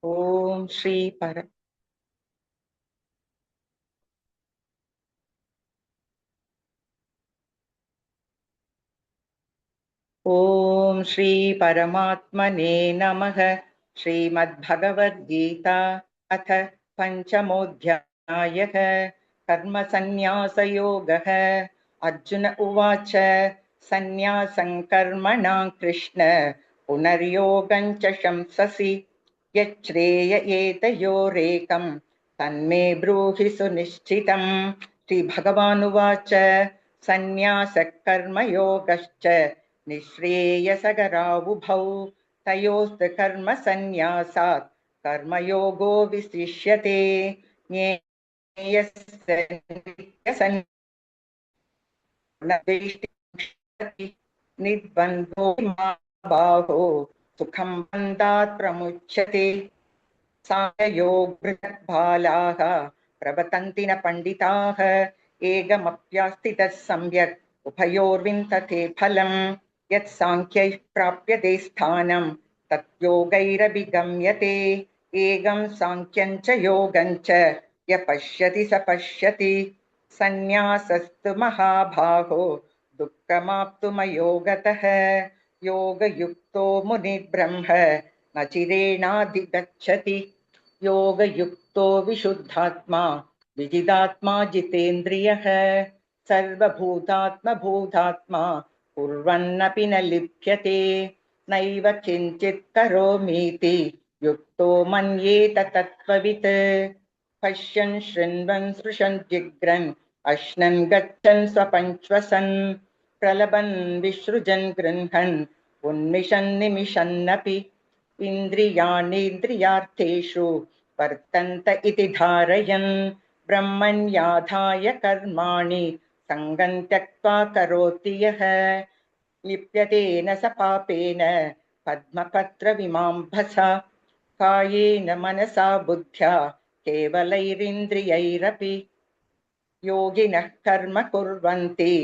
ओम श्री परमात्मने नमः। श्रीमद्भगवद्गीता अथ पंचमोऽध्यायः। कर्मसन्न्यासयोगः। अर्जुन उवाच सन्न्यासं कर्मणां कृष्ण पुनर्योगं च शंससि यच्छ्रेय एतयोरेकं तन्मे ब्रूहि सुनिश्चितम्। श्रीभगवानुवाच सन्न्यासः कर्मयोगश्च निःश्रेयसकरावुभौ तयोस्तु कर्मसन्न्यासात् कर्मयोगो विशिष्यते। ज्ञेयस्य नित्यसन्न्यासि निर्बन्धो महाबाहो सुखं बन्धात् प्रमुच्यते। साङ्ख्ययोगबृहद्बालाः प्रवतन्ति न पण्डिताः एकमप्यास्थितः सम्यक् उभयोर्विन्दते फलम्। यत् साङ्ख्यैः प्राप्यते स्थानं तत् योगैरभिगम्यते। एकं साङ्ख्यं च योगं च य पश्यति स पश्यति। सन्न्यासस्तु महाबाहो दुःखमाप्तुमयोगतः योगयुक्तो मुनिर्ब्रह्म न चिरेणाधिगच्छति। योगयुक्तो विशुद्धात्मा विजितात्मा जितेन्द्रियः सर्वभूतात्मभूतात्मा कुर्वन्नपि न लिप्यते। नैव किञ्चित् करोमीति युक्तो मन्येत तत्त्ववित्। पश्यन् शृण्वन् स्पृशन् जिघ्रन् अश्नन् गच्छन् स्वपन् श्वसन् प्रलपन् विसृजन् गृह्णन् उन्मिषन् निमिषन्नपि इन्द्रियाणीन्द्रियार्थेषु वर्तन्त इति धारयन् ब्रह्मण्याधाय कर्माणि सङ्गं त्यक्त्वा करोति यः लिप्यतेन स पापेन पद्मपत्रविमाम्भसा। कायेन मनसा बुद्ध्या केवलैरिन्द्रियैरपि योगिनः कर्म कुर्वन्ति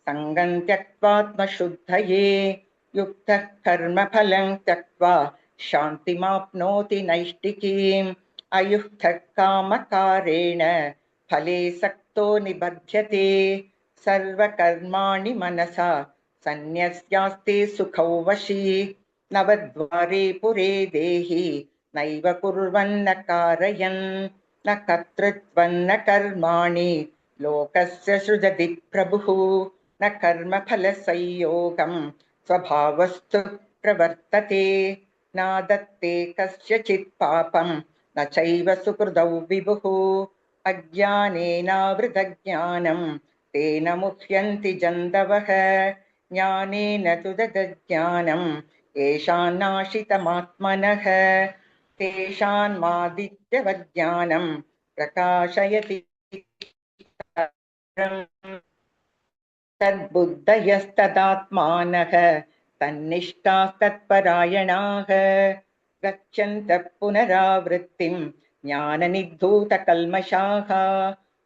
सङ्गं त्यक्त्वात्मशुद्धये। युक्तः कर्मफलं त्यक्त्वा शान्तिमाप्नोति नैष्टिकीम्। अयुक्तः कामकारेण फले सक्तो निबध्यते। सर्वकर्माणि मनसा सन्न्यस्यास्ते सुखौ वशी। नवद्वारे पुरे देहि नैव कुर्वन्न कारयन् न कर्तृत्वं न कर्माणि लोकस्य सृजति प्रभुः। न कर्मफलसंयोगं स्वभावस्तु प्रवर्तते। नादत्ते कस्यचित् पापं न चैव सुकृतौ विभुः। अज्ञानेनावृतज्ञानं तेन मुह्यन्ति जन्तवः। ज्ञानेन तु तज्ज्ञानं येषान्नाशितमात्मनः तेषान्मादित्यवज्ञानं प्रकाशयति तद्बुद्धयस्तदात्मानः तन्निष्ठास्तत्परायणाः गच्छन्तः पुनरावृत्तिं ज्ञाननिद्धूतकल्मषाः।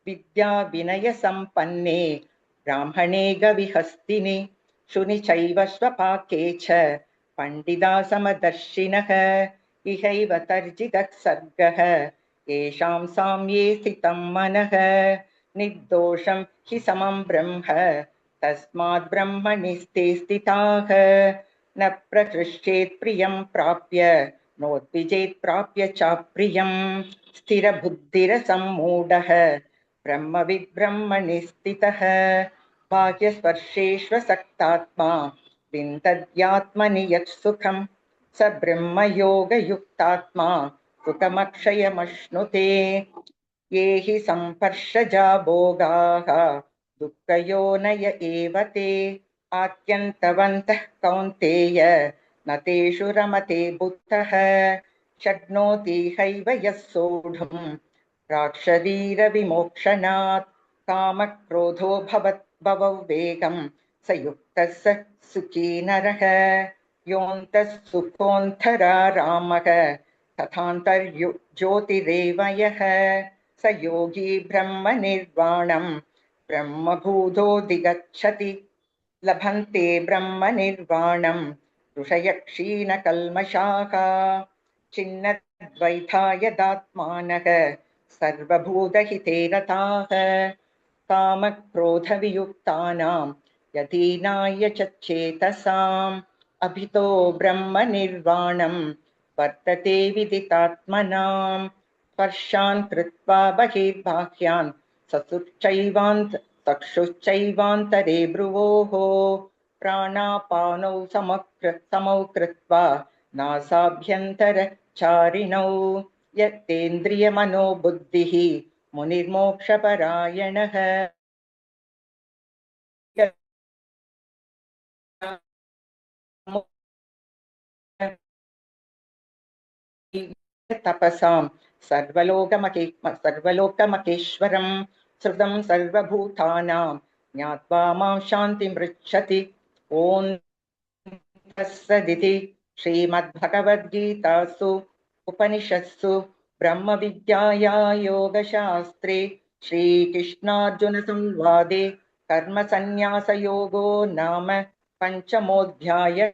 विद्याविनयसम्पन्ने ब्राह्मणे गविहस्तिनि शुनि चैव स्वपाके च पण्डिता समदर्शिनः। इहैव तर्जितः सर्गः येषां साम्ये स्थितं मनः निर्दोषं हि समं ब्रह्म तस्माद् ब्रह्मणि ते स्थिताः। न प्रहृष्येत् प्रियं प्राप्य नोद्विजेत् प्राप्य चाप्रियं। स्थिरबुद्धिरसम्मूढः ब्रह्मविद् ब्रह्मणि स्थितः। बाह्यस्पर्शेष्वसक्तात्मा विन्दत्यात्मनि यत् सुखं स ब्रह्मयोगयुक्तात्मा सुखमक्षयमश्नुते। ये हि सम्पर्शजा भोगाः दुःखयोनय एव ते आत्यन्तवन्तः कौन्तेय न तेषु रमते बुद्धः। शक्नोति हैव यः सोढुं राक्षरीरविमोक्षणात् कामक्रोधो भवौ वेगं स युक्तः स सुखी नरः। योऽन्तः सुखोऽन्तरारामः तथान्तर्ज्योतिरेव यः स योगी ब्रह्मनिर्वाणं ब्रह्मभूतोऽधिगच्छति। लभन्ते ब्रह्मनिर्वाणं ऋषयः क्षीणकल्मषाः। छिन्न द्वैतायदात्मानः सर्वभूतहिते रताः कामक्रोधवियुक्तानां यतीनाय च चेतसाम् अभितो ब्रह्मनिर्वाणं वर्तते विदितात्मनां स्पर्शान् कृत्वा बहिर्बाह्यान् चक्षुश्चैवान्तरे भ्रुवोः प्राणापानौ समौ कृत्वा नासाभ्यन्तरचारिणौ यत्तेन्द्रियमनोबुद्धिः मुनिर्मोक्षपरायणः तपसां सर्वलोकमहेश्वरं श्रुतं सर्वभूतानां ज्ञात्वा मां शान्तिमृच्छति। ॐ तत्सदिति श्रीमद्भगवद्गीतासु उपनिषत्सु ब्रह्मविद्याया योगशास्त्रे श्रीकृष्णार्जुनसंवादे कर्मसन्न्यासयोगो नाम पञ्चमोऽध्यायः।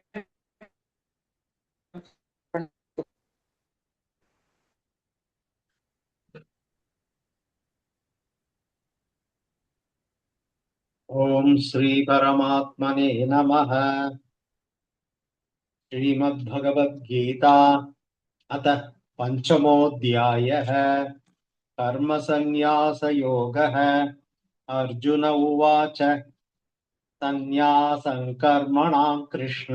ओम श्री परमात्मने नमः। श्रीमद्भगवद्गीता अथ पंचमोऽध्यायः कर्मसन्न्यासयोगः। अर्जुन उवाच सन्न्यासं कर्मणां कृष्ण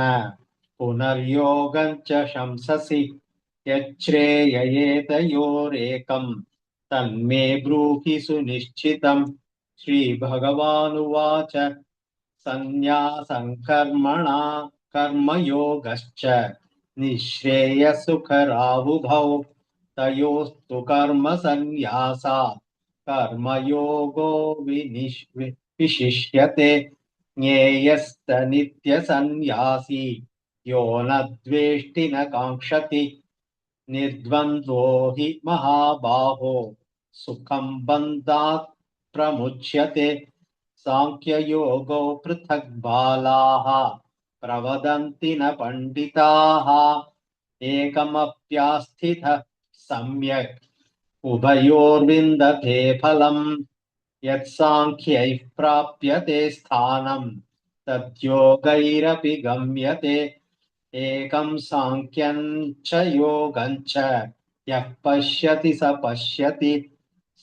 पुनर्योगं च शंससि यच्छ्रेययेतयोरेकं तन्मे ब्रूहि सुनिश्चितम्। श्रीभगवानुवाच सन्न्यासं कर्मणा कर्मयोगश्च निःश्रेयसुखरावुभौ तयोस्तु कर्मसन्न्यासात् कर्मयोगो विशिष्यते। ज्ञेयश्च नित्यसन्न्यासी यो न द्वेष्टि न काङ्क्षति निर्द्वन्द्वो हि महाबाहो सुखं बन्धात् प्रमुच्यते। सांख्ययोगो पृथक् बालाः प्रवदन्ति न पण्डिताः एकमप्यास्थितः सम्यक् उभयोर्विन्दते फलम्। यत्साङ्ख्यैः प्राप्यते स्थानं तद्योगैरपि गम्यते। एकं साङ्ख्यं च योगं च यः पश्यति स पश्यति।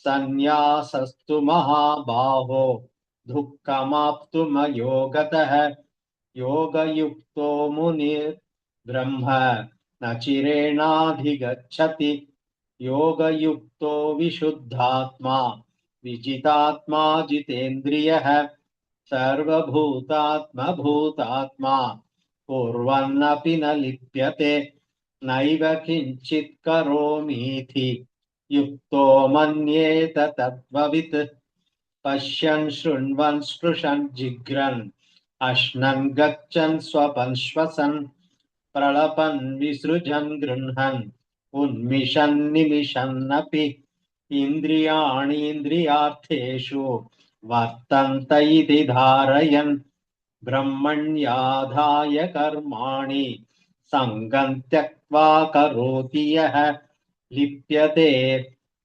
सन्न्यासस्तु महाबाहो दुःखमाप्तुमयोगतः योगयुक्तो मुनिर्ब्रह्म न चिरेणाधिगच्छति। योगयुक्तो विशुद्धात्मा विजितात्मा जितेन्द्रियः सर्वभूतात्मभूतात्मा कुर्वन्नपि न लिप्यते। नैव किञ्चित् करोमीति युक्तो मन्येत तत्त्ववित्। पश्यन् शृण्वन् स्पृशन् जिघ्रन् अश्नन् गच्छन् स्वपन् श्वसन् प्रलपन् विसृजन् गृह्णन् उन्मिषन् निमिषन्नपि इन्द्रियाणीन्द्रियार्थेषु वर्तन्त इति धारयन् ब्रह्मण्याधाय कर्माणि सङ्गं त्यक्त्वा करोति यः लिप्यते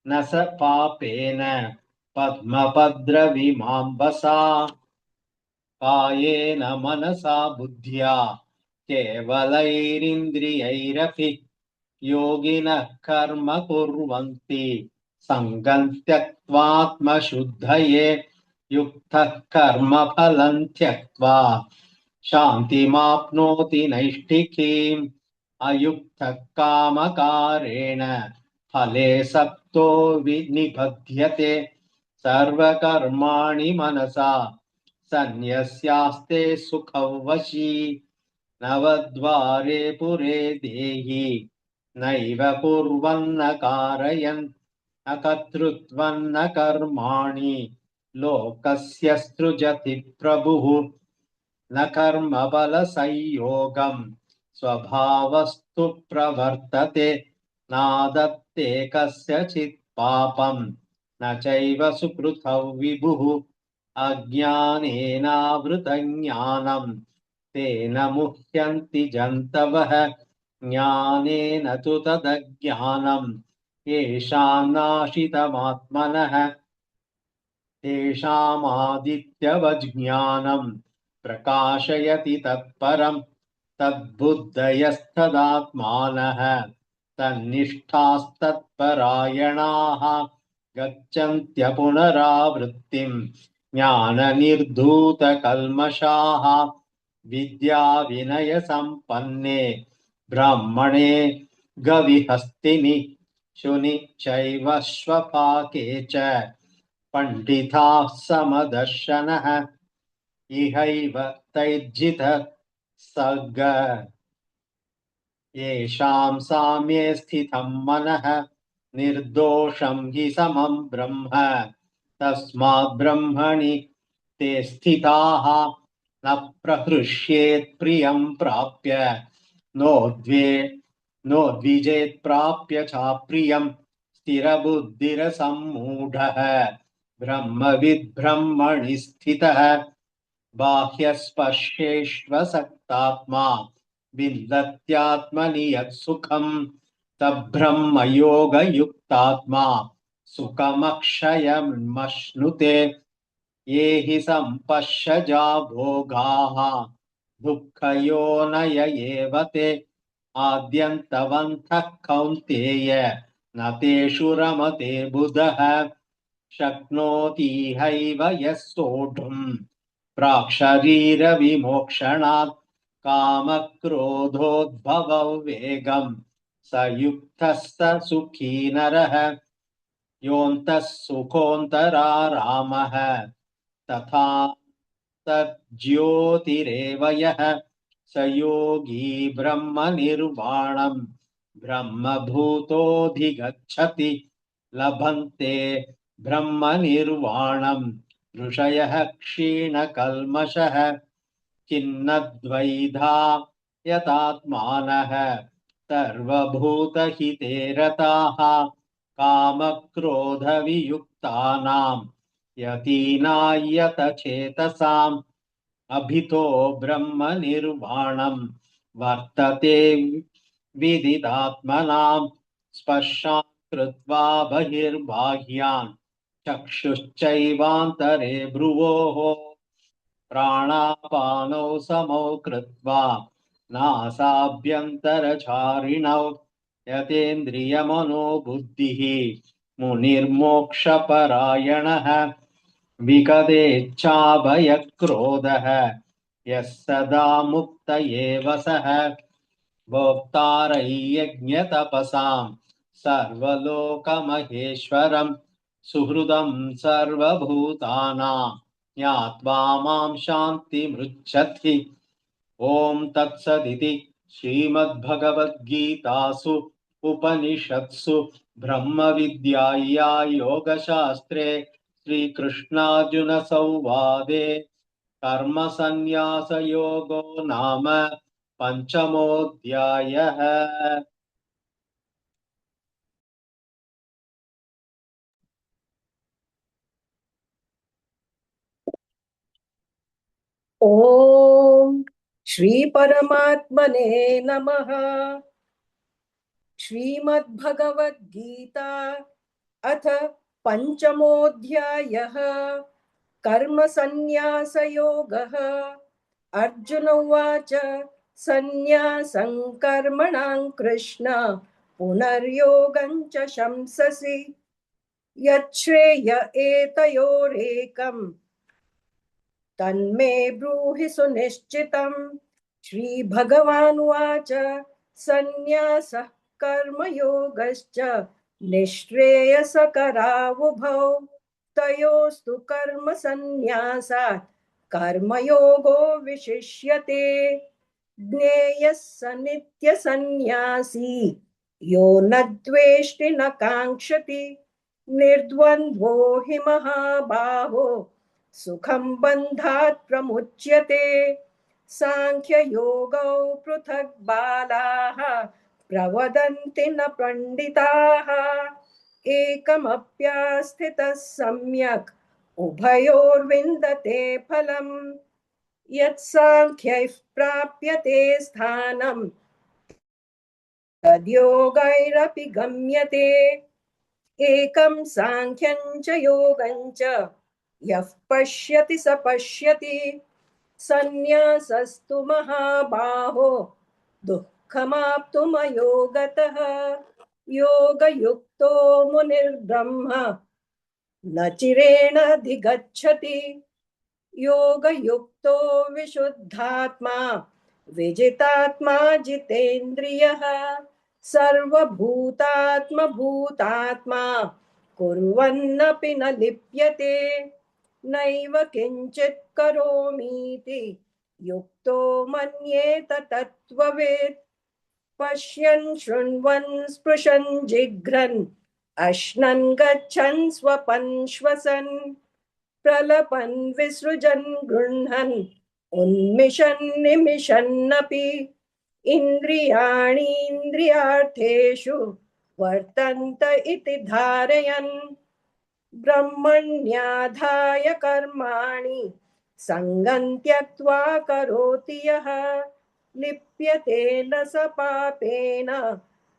न स पापेन पद्मपद्रविमाम्बसा। कायेन मनसा बुद्ध्या केवलैरिन्द्रियैरपि योगिनः कर्म कुर्वन्ति सङ्गं त्यक्त्वात्मशुद्धये। युक्तः कर्मफलं त्यक्त्वा शान्तिमाप्नोति नैष्ठिकीम्। अयुक्तः कामकारेण फले सक्तो निबध्यते। सर्वकर्माणि मनसा सन्न्यस्यास्ते सुखं वशी। नवद्वारे पुरे देहि नैव कुर्वन्न कारयन् अकर्तृत्वन्न कर्माणि लोकस्य सृजति प्रभुः। न कर्मफलसंयोगं स्वभावस्तु प्रवर्तते। नादत्ते कस्यचित् पापं न चैव सुकृतौ विभुः। अज्ञानेनावृतं ज्ञानं तेन मुह्यन्ति जन्तवः। ज्ञानेन तु तदज्ञानम् येषां नाशितमात्मनः तेषामादित्यवज्ञानम् प्रकाशयति तत्परम् तद्बुद्धयस्तदात्मानः तन्निष्ठास्तत्परायणाः गच्छन्त्यपुनरावृत्तिम् ज्ञाननिर्धूतकल्मषाः विद्याविनयसम्पन्ने ब्राह्मणे गविहस्तिनि शुनि चैव श्वपाके च पण्डिताः समदर्शनः इहैव तैर्जितः सर्ग येषां साम्ये स्थितं मनः निर्दोषं हि समं ब्रह्म तस्मात् ब्रह्मणि ते स्थिताः न प्रहृष्येत् प्रियं प्राप्य नो द्विजेत् प्राप्य चाप्रियं स्थिरबुद्धिरसम्मूढः ब्रह्मविद् ब्रह्मणि स्थितः बाह्यस्पर्शेष्वसक्तात्मा विन्दत्यात्मनि यत्सुखम् तब्रह्मयोगयुक्तात्मा सुखमक्षयमश्नुते ये हि सम्पश्यजा भोगाः दुःखयोनय एव ते आद्यन्तवन्तः कौन्तेय न तेषु रमते बुधः शक्नोतीहैव यः सोढुम् प्राक्शरीरविमोक्षणात् कामक्रोधोद्भवौ वेगम् स युक्तः स सुखी नरः योऽन्तः सुखोऽन्तरारामः तथा तज्ज्योतिरेव यः स योगी ब्रह्मनिर्वाणम् ब्रह्मभूतोऽधिगच्छति लभन्ते ब्रह्मनिर्वाणम् ऋषयः क्षीणकल्मषः खिन्नद्वैधा यतात्मानः सर्वभूतहिते रताः कामक्रोधवियुक्तानाम् यतीनायतचेतसाम् अभितो ब्रह्मनिर्वाणम् वर्तते विदितात्मनाम् स्पर्शान् कृत्वा बहिर्बाह्यान् चक्षुश्चैवान्तरे भ्रुवोः प्राणापानौ समौ कृत्वा नासाभ्यन्तरचारिणौ यतेन्द्रियमनोबुद्धिः मुनिर्मोक्षपरायणः विगतेच्छाभयक्रोधः यः सदा मुक्त एव सः भोक्तारयज्ञतपसाम् सर्वलोकमहेश्वरम् सुहृदं सर्वभूतानां ज्ञात्वा मां शान्तिमृच्छति ॐ तत्सदिति श्रीमद्भगवद्गीतासु उपनिषत्सु ब्रह्मविद्याया योगशास्त्रे श्रीकृष्णार्जुनसंवादे कर्मसन्न्यासयोगो नाम पञ्चमोऽध्यायः। ॐ श्री परमात्मने नमः। श्रीमद्भगवद्गीता अथ पंचमोऽध्यायः कर्मसन्न्यासयोगः। अर्जुन उवाच सन्न्यासं कर्मणां कृष्ण पुनर्योगं च शंससि यच्छ्रेय एतयोरेकम् तन्मे ब्रूहि सुनिश्चितम्। श्रीभगवानुवाच सन्न्यासः कर्मयोगश्च निःश्रेयसकरावुभौ तयोस्तु कर्मसन्न्यासात् कर्मयोगो विशिष्यते। ज्ञेयः स नित्यसन्न्यासी यो न द्वेष्टि न काङ्क्षति निर्द्वन्द्वो हि महाबाहो सुखं बन्धात् प्रमुच्यते। सांख्ययोगौ पृथक् बालाः प्रवदन्ति न पण्डिताः एकमप्यास्थितः सम्यक् उभयोर्विन्दते फलम्। यत् सांख्यैः प्राप्यते स्थानं तद्योगैरपि गम्यते एकं साङ्ख्यं च योगं च यः पश्यति स पश्यति सन्न्यासस्तु महाबाहो दुःखमाप्तुमयोगतः योगयुक्तो मुनिर्ब्रह्म न चिरेणाधिगच्छति योगयुक्तो विशुद्धात्मा विजितात्मा जितेन्द्रियः सर्वभूतात्मभूतात्मा कुर्वन्नपि न लिप्यते नैव किञ्चित् करोमीति युक्तो मन्येत तत्त्ववेत् पश्यन् शृण्वन् स्पृशन् जिघ्रन् अश्नन् गच्छन् स्वपन् श्वसन् प्रलपन् विसृजन् गृह्णन् उन्मिषन् निमिषन्नपि इन्द्रियाणीन्द्रियार्थेषु वर्तन्त इति धारयन् ब्रह्मण्याधाय कर्माणि सङ्गं त्यक्त्वा करोति यः लिप्यते न स पापेन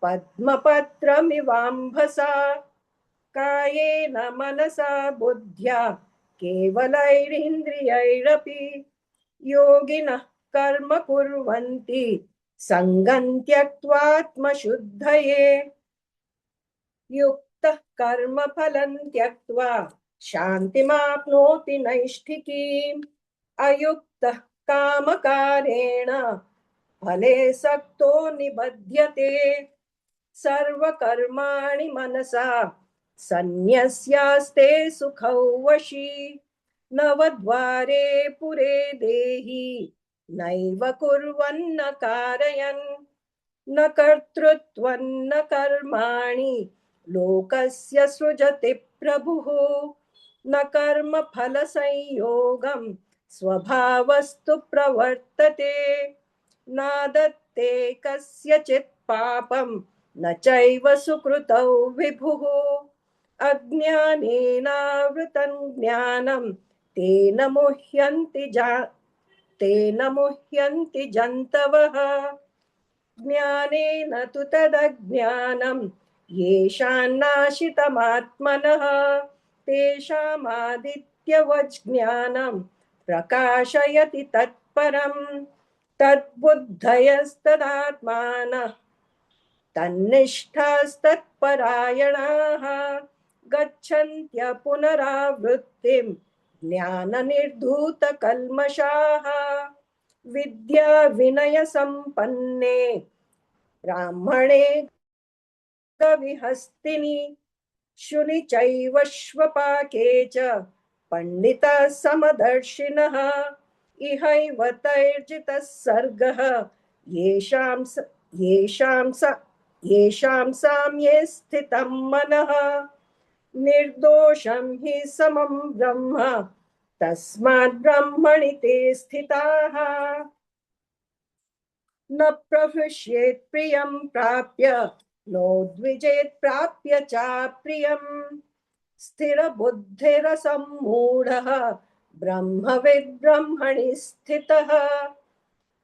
पद्मपत्रमिवाम्भसा कायेन मनसा बुद्ध्या केवलैरिन्द्रियैरपि योगिनः कर्म कुर्वन्ति सङ्गं त्यक्त्वात्मशुद्धये युक्तः कर्मफलं त्यक्त्वा शान्तिमाप्नोति नैष्ठिकीम् अयुक्तः कामकारेण फले सक्तो निबध्यते सर्वकर्माणि मनसा सन्न्यस्यास्ते सुखौ वशी नवद्वारे पुरे देहि नैव कुर्वन्न कारयन् न कर्तृत्वं न कर्माणि लोकस्य सृजति प्रभुः न कर्मफलसंयोगं स्वभावस्तु प्रवर्तते नादत्ते कस्यचित् पापं न चैव सुकृतौ विभुः अज्ञानेनावृतं ज्ञानं तेन मुह्यन्ति जन्तवः ज्ञानेन तु तदज्ञानं येषान्नाशितमात्मनः तेषामादित्यवज्ज्ञानं प्रकाशयति तत्परम् तद्बुद्धयस्तदात्मानः तन्निष्ठास्तत्परायणाः गच्छन्त्य पुनरावृत्तिं ज्ञाननिर्धूतकल्मषाः विद्या विनयसम्पन्ने ब्राह्मणे गविहस्तिनि शुनि चैव श्वपाके च पंडिताः समदर्शिनः इहैव तैर्जितः सर्गः येषां साम्ये स्थितं मनः निर्दोषं हि समं ब्रह्म तस्मात् ब्रह्मणि ते स्थिताः न प्रहृष्येत् प्रियं प्राप्य नोद्विजेत् प्राप्य चाप्रियम् स्थिरबुद्धिरसम्मूढः ब्रह्मविद् ब्रह्मणि स्थितः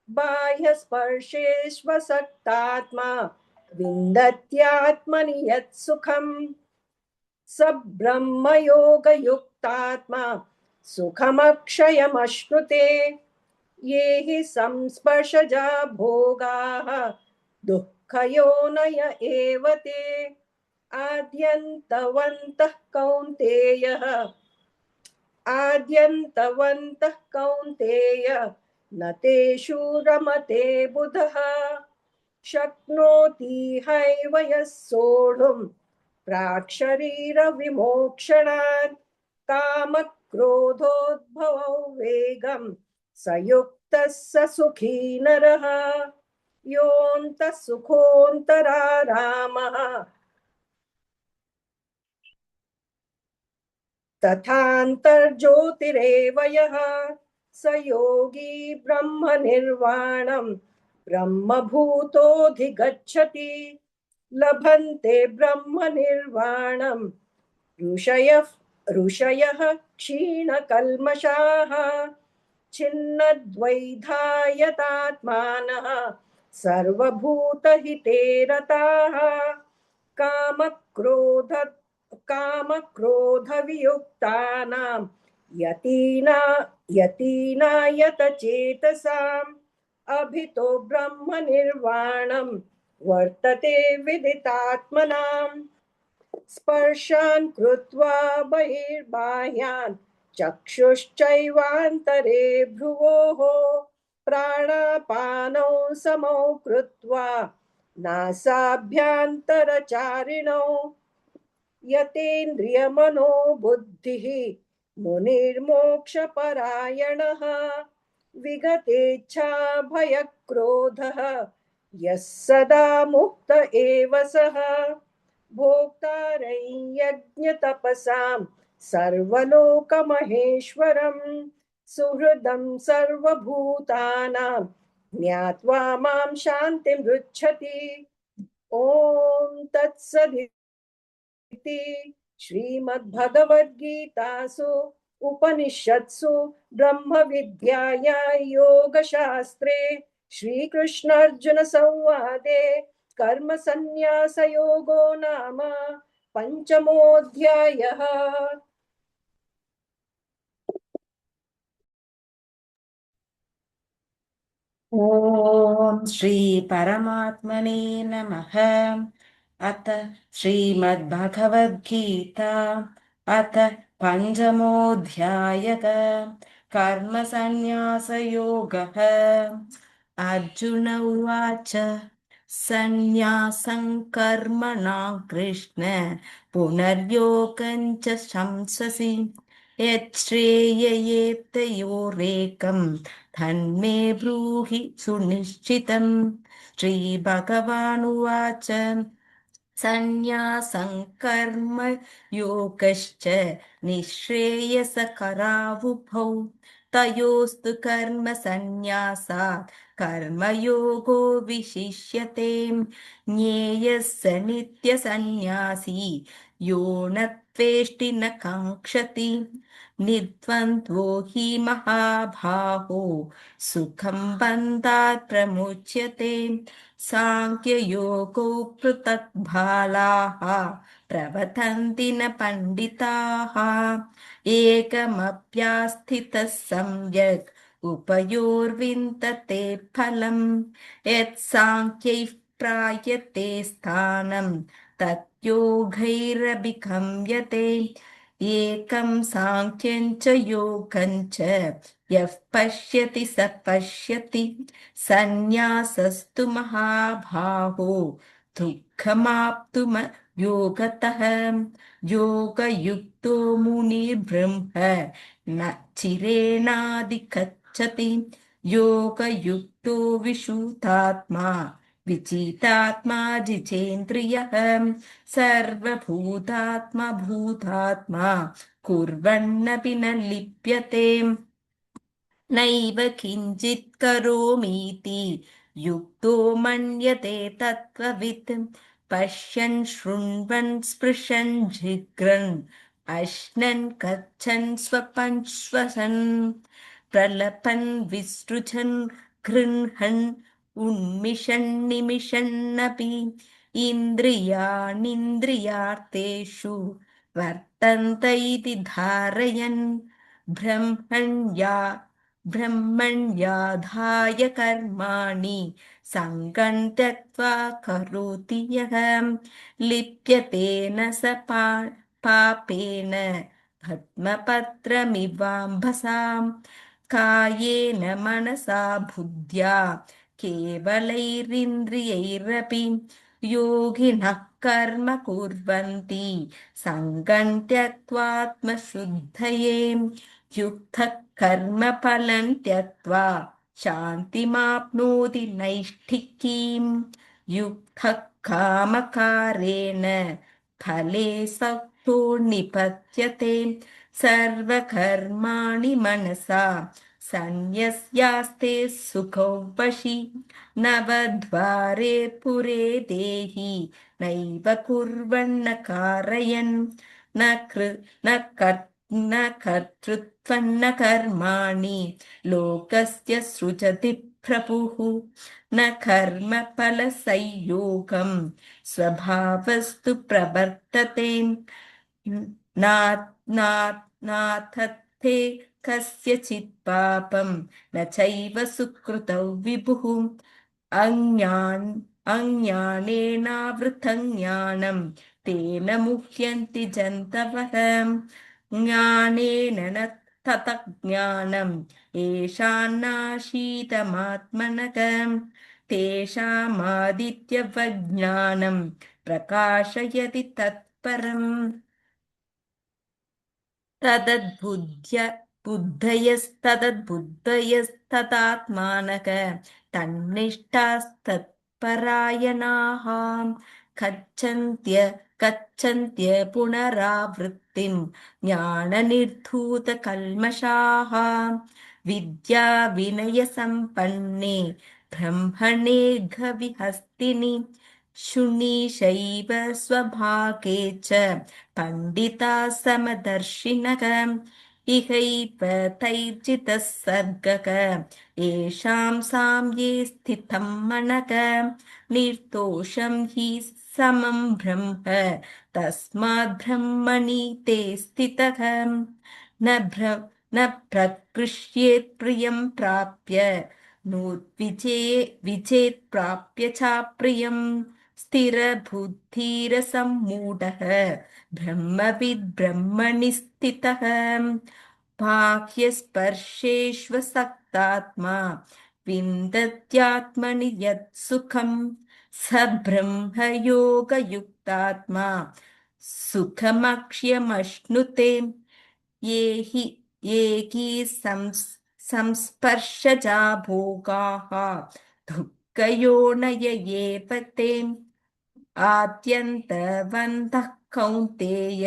बाह्यस्पर्शेष्वसक्तात्मा विन्दत्यात्मनि यत् सुखम् स ब्रह्मयोगयुक्तात्मा सुखमक्षयमश्नुते ये हि संस्पर्शजा भोगाः दुःखयोनय एव ते आद्यन्तवन्तः कौन्तेय न तेषु रमते बुधः शक्नोति हैव यः सोढुं प्राक्शरीरविमोक्षणात् कामक्रोधोद्भवौ वेगं स युक्तः स सुखी नरः योऽन्तः सुखोऽन्तरारामः तथान्तर्ज्योतिरेव यः स योगी ब्रह्मनिर्वाणं ब्रह्मभूतोऽधिगच्छति लभन्ते ब्रह्मनिर्वाणं ऋषयः क्षीणकल्मषाः छिन्नद्वैधायतात्मानः सर्वभूतहिते रताः कामक्रोधवियुक्तानां यतीनायतचेतसाम् अभितो ब्रह्मनिर्वाणं वर्तते विदितात्मनाम् स्पर्शान् कृत्वा बहिर्बाह्यान् चक्षुश्चैवान्तरे भ्रुवोः प्राणापानौ समौ कृत्वा नासाभ्यन्तरचारिणौ यतेन्द्रियमनो बुद्धिः मुनिर्मोक्षपरायणः विगतेच्छा भयक्रोधः यः सदा मुक्त एव सः भोक्तारै यज्ञतपसां सर्वलोकमहेश्वरं सुहृदं सर्वभूतानां ज्ञात्वा मां शान्तिमृच्छति ॐ तत्सदिति श्रीमद्भगवद्गीतासु उपनिषत्सु ब्रह्मविद्यायां योगशास्त्रे श्रीकृष्णार्जुनसंवादे कर्मसन्न्यासयोगो नाम पञ्चमोऽध्यायः। ॐ श्री परमात्मने नमः। अथ श्रीमद्भगवद्गीता अथ पञ्चमोऽध्यायः कर्मसन्न्यासयोगः। अर्जुन उवाच सन्न्यासं कर्मणां कृष्ण पुनर्योगं च शंससि यच्छ्रेययेतयोरेकं तन्मे ब्रूहि सुनिश्चितम्। श्रीभगवानुवाच सन्न्यासं कर्म योगश्च निःश्रेयसकरावुभौ तयोस्तु कर्म सन्न्यासात् कर्मयोगो विशिष्यते। ज्ञेयः स नित्यसन्न्यासी यो न त्वेष्टि न काङ्क्षति निर्द्वन्द्वो हि महाबाहो सुखं बन्धात् प्रमुच्यते। सांख्ययोगो पृथक् बालाः प्रवदन्ति न पण्डिताः एकमप्यास्थितः सम्यक् उभयोर्विन्दते फलम् यत् सांख्यैः प्रायते स्थानं तत् योगैरभिगम्यते। एकं सांख्यं च योगं च यः पश्यति स पश्यति सन्न्यासस्तु महाबाहो दुःखमाप्तुम योगतः। योगयुक्तो मुनिर्ब्रह्म न चिरेणाधिगच्छति योगयुक्तो विशुद्धात्मा विजितात्मा जितेन्द्रियः सर्वभूतात्मा भूतात्मा कुर्वन्नपि न लिप्यते। नैव किञ्चित् करोमीति युक्तो मन्यते तत्त्ववित् पश्यन् शृण्वन् स्पृशन् जिघ्रन् अश्नन् गच्छन् स्वपन् श्वसन् प्रलपन् विसृजन् गृह्णन् उन्मिषन् निमिषन्नपि इन्द्रियाणीन्द्रियार्थेषु वर्तन्त इति धारयन् ब्रह्मण्याधाय कर्माणि सङ्गं त्यक्त्वा करोति यः लिप्यते न स पापेन पद्मपत्रमिवाम्भसां कायेन मनसा बुद्ध्या केवलैरिन्द्रियैरपि योगिनः कर्म कुर्वन्ति सङ्गं त्यक्त्वात्मशुद्धये। युक्तः कर्मफलं त्यक्त्वा शान्तिमाप्नोति नैष्ठिकीम् युक्तः कामकारेण फले सक्तो निपत्यते सर्वकर्माणि मनसा सन्न्यस्यास्ते सुखौ वशि नवद्वारे पुरे देहि नैव कुर्वन्न कारयन् न न कर्तृत्वं न कर्माणि लोकस्य सृजति प्रभुः न कर्मफलसंयोगं स्वभावस्तु प्रवर्तते नाथत्थे कस्यचित् पापं न चैव सुकृतौ विभुः अज्ञानेनावृतं ज्ञानं तेन मुह्यन्ति जन्तवः ज्ञानेन न ततज्ज्ञानम् येषान्नाशीतमात्मनः तेषामादित्यवज्ञानं प्रकाशयति तत्परम् तदद्बुद्धयस्तदात्मानः तन्निष्ठास्तत्परायणाः गच्छन्त्य पुनरावृत्तिं ज्ञाननिर्धूतकल्मषाः विद्याविनयसम्पन्ने ब्रह्मणे गविहस्तिनि शुनीशैव स्वभागे च पंडिता समदर्शिनः इहैव तैर्जितः सर्गः येषां साम्ये स्थितं मनः निर्दोषं हि समं ब्रह्म तस्माद् ब्रह्मणि ते स्थितः न प्रकृष्येत् प्रियं प्राप्य विचेत् प्राप्य चाप्रियं स्थिरबुद्धिरसम्मूढः ब्रह्मविद् ब्रह्मणि स्थितः बाह्यस्पर्शेष्वसक्तात्मा विन्दत्यात्मनि यत् सुखं स ब्रह्मयोगयुक्तात्मा सुखमक्ष्यमश्नुते ये हि संस्पर्शजा भोगाः दुःखयोनय एव ते आद्यन्तवन्तः कौन्तेय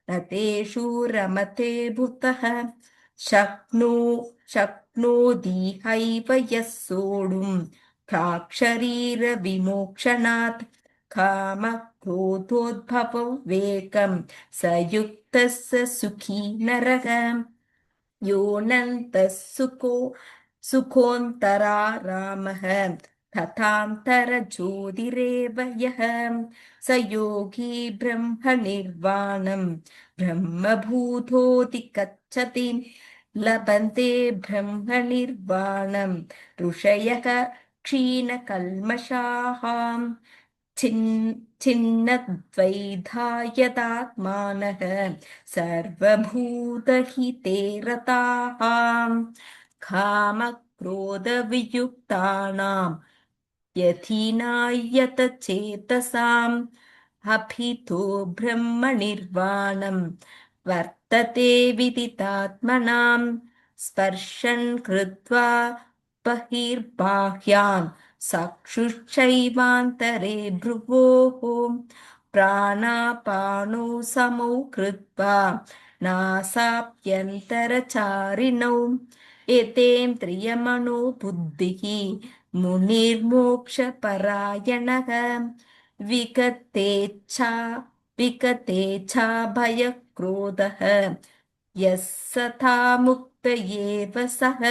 न तेषु रमते भूतः शक्नोदिहैव यः सोढुं प्राक्शरीरविमोक्षणात् कामक्रोधोद्भवो वेगं स युक्तः स सुखी नरः योऽनन्तः सुखोऽन्तरारामः तथान्तरज्योतिरेव यः स योगी ब्रह्मनिर्वाणं ब्रह्मभूतोऽधिगच्छति लभन्ते ब्रह्मनिर्वाणं ऋषयः क्षीणकल्मषाः छिन्नद्वैधायतात्मानः सर्वभूतहिते रताः कामक्रोधवियुक्तानां यथीनायतचेतसाम् अभितो ब्रह्मनिर्वाणं वर्तते विदितात्मनां स्पर्शन् कृत्वा बहिर्बाह्यान् चक्षुश्चैवान्तरे भ्रुवोः प्राणापानौ समौ कृत्वा नासाभ्यन्तरचारिणौ एतेन्द्रियमनो बुद्धिः मुनिर्मोक्षपरायणः विगतेच्छा भयक्रोधः यः सथा मुक्त एव सः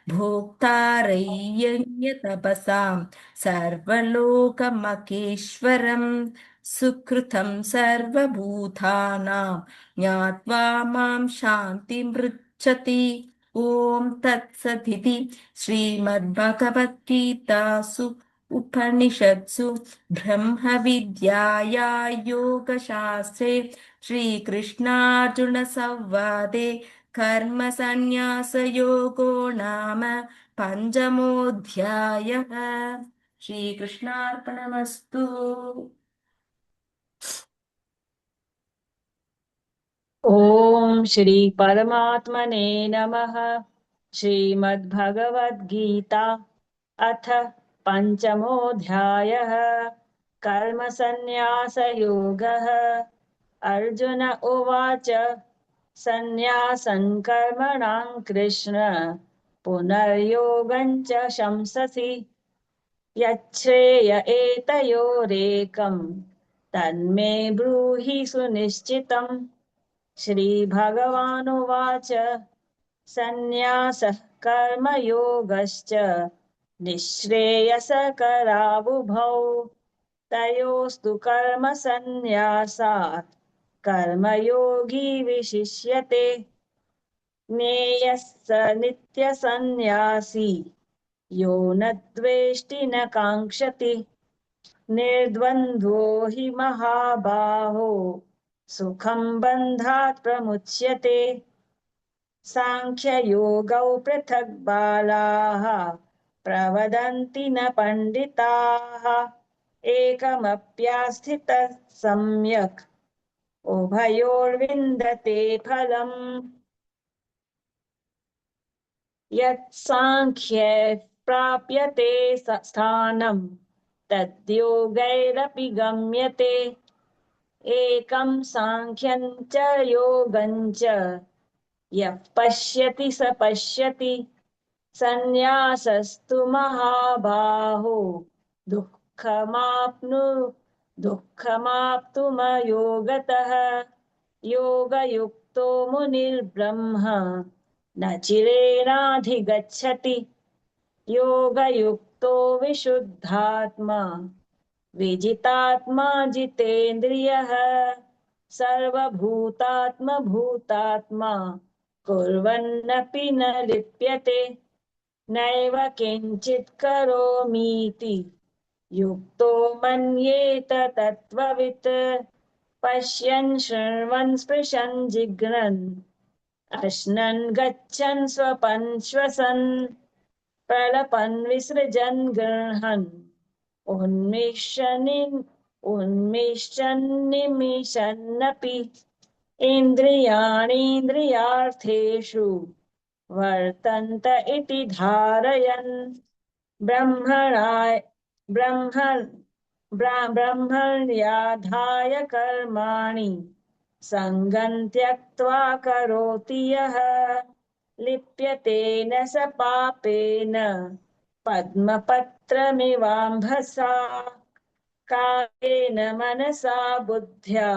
भोक्तारय्यतपसां सर्वलोकमकेश्वरं सुकृतं सर्वभूतानां ज्ञात्वा मां शान्तिमृच्छति ॐ तत्सदिति श्रीमद्भगवद्गीतासु उपनिषत्सु ब्रह्मविद्याया योगशास्त्रे श्रीकृष्णार्जुनसंवादे कर्मसन्न्यासयोगो नाम पञ्चमोऽध्यायः। श्रीकृष्णार्पणमस्तु। ॐ श्री परमात्मने नमः। श्रीमद्भगवद्गीता अथ पञ्चमोऽध्यायः कर्मसन्न्यासयोगः। अर्जुन उवाच सन्न्यासं कर्मणां कृष्ण पुनर्योगं च शंससि यच्छ्रेय एतयोरेकं तन्मे ब्रूहि सुनिश्चितम्। श्रीभगवानुवाच सन्न्यासः कर्मयोगश्च निःश्रेयसकरावुभौ तयोस्तु कर्मसन्न्यासात् कर्मयोगी विशिष्यते ज्ञेयः स नित्यसन्न्यासी यो न द्वेष्टि न काङ्क्षति निर्द्वन्द्वो हि महाबाहो सुखं बन्धात् प्रमुच्यते सांख्ययोगौ पृथक् बालाः प्रवदन्ति न पण्डिताः एकमप्यास्थितः सम्यक् उभयोर्विन्दते फलम् यत् सांख्ये प्राप्यते स्थानं तद्योगैरपि गम्यते एकं सांख्यं च योगं च यः पश्यति स पश्यति सन्न्यासस्तु महाबाहो दुःखमाप्तुमयोगतः योगयुक्तो मुनिर्ब्रह्म न चिरेणाधिगच्छति योगयुक्तो विशुद्धात्मा विजितात्मा जितेन्द्रियः सर्वभूतात्मभूतात्मा कुर्वन्नपि न लिप्यते नैव किञ्चित् करोमीति युक्तो मन्येत तत्त्ववित् पश्यन् शृण्वन् स्पृशन् जिघ्रन् अश्नन् गच्छन् स्वपन् श्वसन् प्रलपन् विसृजन् गृह्णन् उन्मिषन् निमिषन्नपि इन्द्रियाणीन्द्रियार्थेषु वर्तन्त इति धारयन् ब्रह्मण्याधाय कर्माणि सङ्गं त्यक्त्वा करोति यः लिप्यते न स पापेन पद्मपत्रमिवाम्भसा कायेन मनसा बुद्ध्या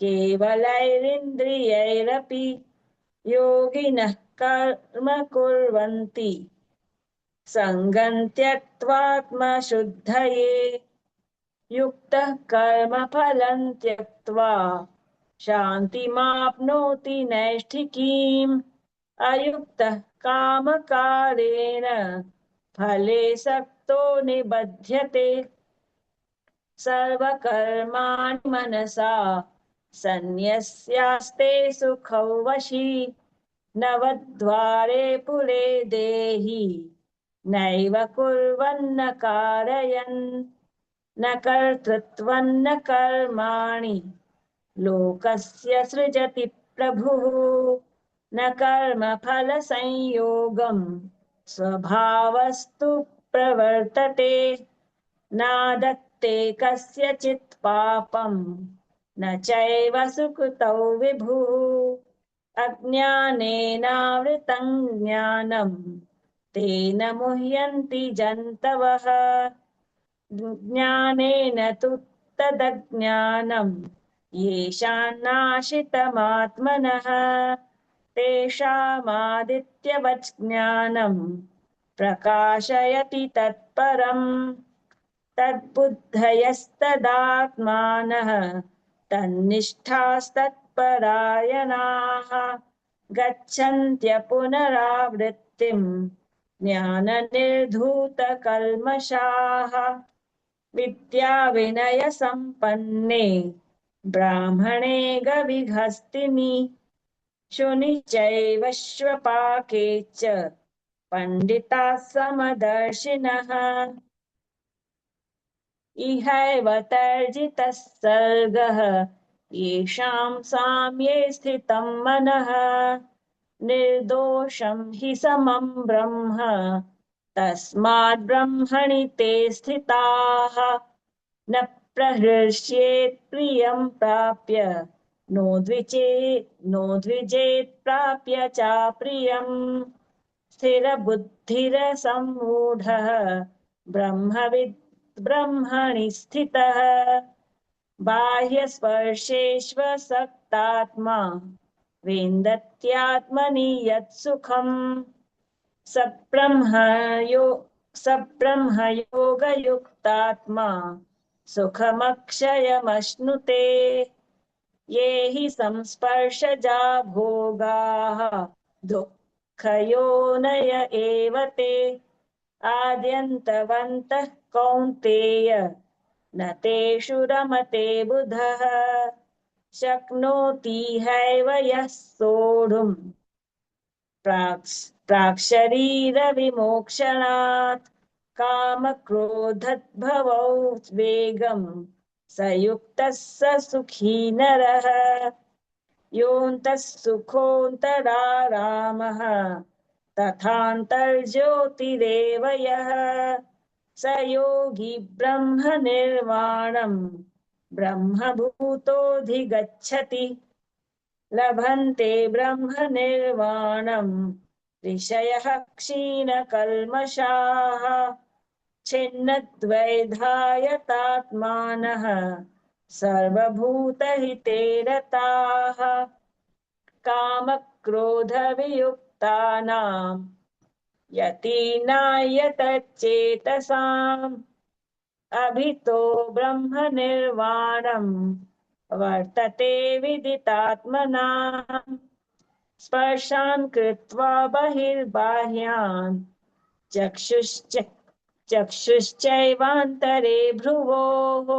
केवलैरिन्द्रियैरपि योगिनः कर्म कुर्वन्ति सङ्गं त्यक्त्वात्मशुद्धये युक्तः कर्मफलं त्यक्त्वा शान्तिमाप्नोति नैष्ठिकीम् अयुक्तः कामकारेण फले सक्तो निबध्यते सर्वकर्माणि मनसा सन्न्यस्यास्ते सुखौ वशी नवद्वारे पुरे देहि नैव कुर्वन्न कारयन् न कर्तृत्वं न कर्माणि लोकस्य सृजति प्रभुः न कर्मफलसंयोगं स्वभावस्तु प्रवर्तते नादत्ते कस्यचित् पापं न चैव सुकृतौ विभुः अज्ञानेनावृतं ज्ञानं तेन मुह्यन्ति जन्तवः ज्ञानेन तु तदज्ञानं येषां नाशितमात्मनः तेषामादित्यवत् ज्ञानं प्रकाशयति तत्परम् तद्बुद्धयस्तदात्मानः तन्निष्ठास्तत्परायणाः गच्छन्त्य पुनरावृत्तिं ज्ञाननिर्धूतकल्मषाः विद्याविनयसम्पन्ने ब्राह्मणे गविहस्तिनि शुनि चैव श्वपाके च पण्डिताः समदर्शिनः इहैव तर्जितः सर्गः येषां साम्ये स्थितं मनः निर्दोषं हि समं ब्रह्म तस्माद् ब्रह्मणि ते स्थिताः न प्रहृष्येत् प्रियं प्राप्य नो द्विजेत् प्राप्य चाप्रियम् स्थिरबुद्धिरसम्मूढः ब्रह्मणि स्थितः बाह्यस्पर्शेष्वसक्तात्मा विन्दत्यात्मनि यत्सुखम् स ब्रह्म योगयुक्तात्मा सुखमक्षयमश्नुते ये हि संस्पर्शजा भोगाः दुःखयोनय एव ते आद्यन्तवन्तः कौन्तेय न तेषु रमते बुधः शक्नोति हैव यः सोढुम् प्राक्शरीरविमोक्षणात् कामक्रोधद्भवौ वेगम् स युक्तः स सुखी नरः योऽन्तः सुखोऽन्तरारामः तथान्तर्ज्योतिरेव यः स योगी ब्रह्मनिर्वाणम् ब्रह्मभूतोऽधिगच्छति लभन्ते ब्रह्मनिर्वाणम् ऋषयः क्षीणकल्मषाः छिन्नद्वैधायतात्मानः सर्वभूतहिते रताः कामक्रोधवियुक्तानाम् यतीनायतचेतसाम् अभितो ब्रह्मनिर्वाणम् वर्तते विदितात्मनाम् स्पर्शान् कृत्वा बहिर्बाह्यान् चक्षुश्चैवान्तरे भ्रुवोः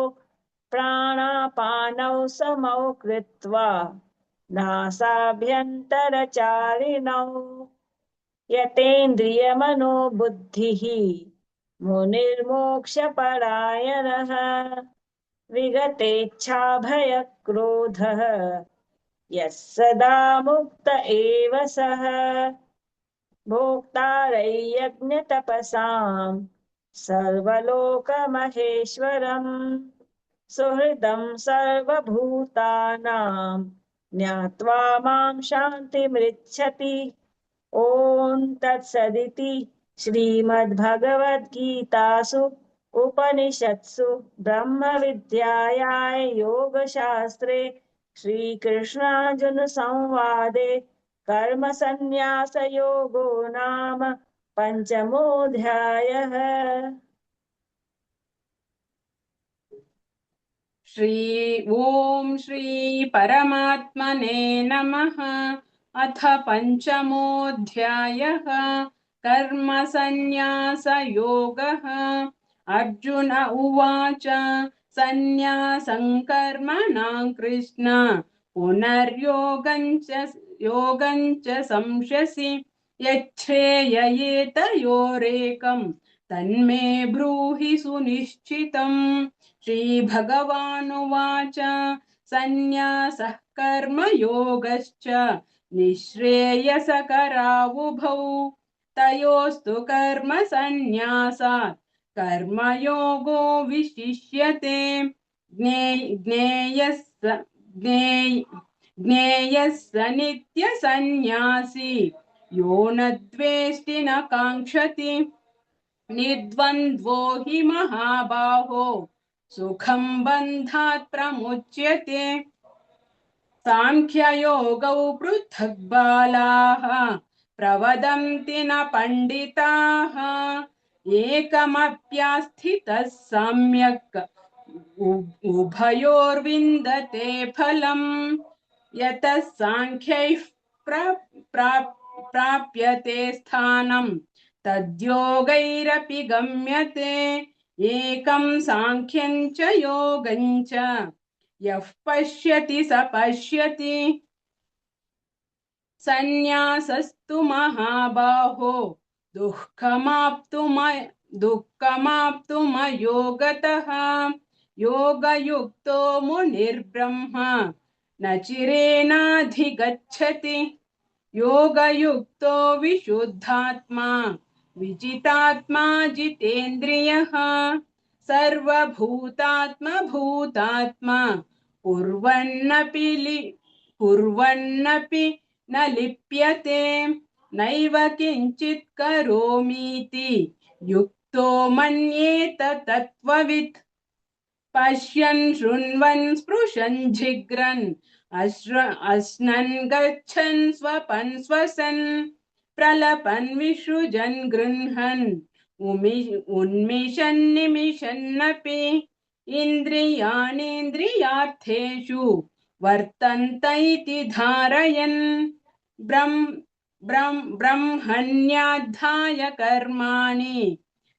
प्राणापानौ समौ कृत्वा नासाभ्यन्तरचारिणौ यतेन्द्रियमनोबुद्धिः मुनिर्मोक्षपरायणः विगतेच्छाभयक्रोधः यः सदा मुक्त एव सः भोक्तारैर्यज्ञतपसाम् सर्वलोकमहेश्वरम् सुहृदं सर्वभूतानां ज्ञात्वा मां शान्तिमृच्छति ॐ तत्सदिति श्रीमद्भगवद्गीतासु उपनिषत्सु ब्रह्मविद्यायां योगशास्त्रे श्रीकृष्णार्जुनसंवादे कर्मसन्न्यासयोगो नाम पञ्चमोऽध्यायः। ॐ श्री परमात्मने नमः। अथ पञ्चमोऽध्यायः कर्मसन्न्यासयोगः। अर्जुन उवाच सन्न्यासं कर्मणां कृष्ण पुनर्योगं च संशसि यच्छ्रेययेतयोरेकं तन्मे ब्रूहि सुनिश्चितम्। श्रीभगवानुवाच सन्न्यासः कर्मयोगश्च निःश्रेयसकरावुभौ तयोस्तु कर्मसन्न्यासात् कर्मयोगो विशिष्यते। ज्ञेयः स नित्यसन्न्यासी यो न द्वेष्टि न काङ्क्षति निर्द्वन्द्वो हि महाबाहो सुखं बन्धात् प्रमुच्यते। साङ्ख्ययोगौ पृथक् बालाः प्रवदन्ति न पण्डिताः एकमप्यास्थितः सम्यक् उभयोर्विन्दते फलम्। यतः साङ्ख्यैः प्राप्यते स्थानं तद्योगैरपि गम्यते। एकं साङ्ख्यं च योगं च यः पश्यति स पश्यति। सन्न्यासस्तु महाबाहो दुःखमाप्तुमयोगतः योगयुक्तो मुनिर्ब्रह्म न चिरेणाधिगच्छति। योगयुक्तो विशुद्धात्मा विजितात्मा जितेन्द्रियः सर्वभूतात्मा कुर्वन्नपि न लिप्यते। नैव किञ्चित् करोमीति युक्तो मन्येत तत्त्ववित्। पश्यन् शृण्वन् स्पृशन् जिघ्रन् अश्नन् गच्छन् स्वपन् स्वसन् प्रलपन् विसृजन् गृह्णन् उन्मिषन् निमिषन्नपि इन्द्रियाणीन्द्रियार्थेषु वर्तन्त इति धारयन् ब्रह्मण्याध्याय कर्माणि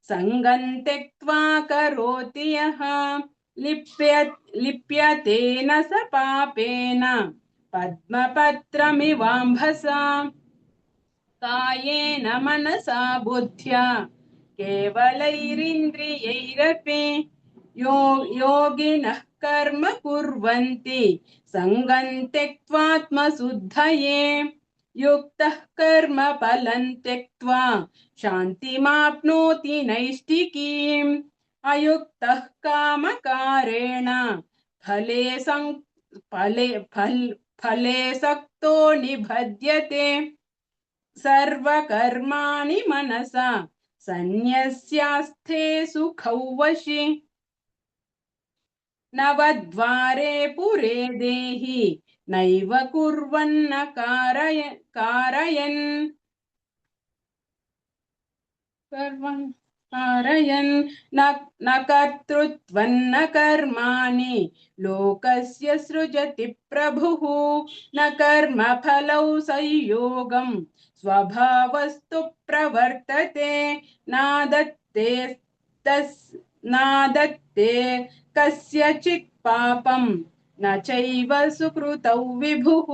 सङ्गं त्यक्त्वा करोति यः लिप्यतेन स पापेन पद्मपत्रमिवाम्भसा कायेन मनसा बुद्ध्या केवलैरिन्द्रियैरपि योगिनः कर्म कुर्वन्ति सङ्गं त्यक्त्वात्मशुद्धये युक्तः कर्म फलं त्यक्त्वा शान्तिमाप्नोति नैष्ठिकीम् अयुक्तः कामकारेण फले सक्तो निबध्यते सर्वकर्माणि मनसा सन्न्यस्यास्ते सुखौ वशि नवद्वारे पुरे देहि नैव कुर्वन्न कारयन् न कर्तृत्वं न कर्माणि लोकस्य सृजति प्रभुः न कर्मफलौ संयोगं स्वभावस्तु प्रवर्तते नादत्ते कस्यचित् पापं न चैव सुकृतौ विभुः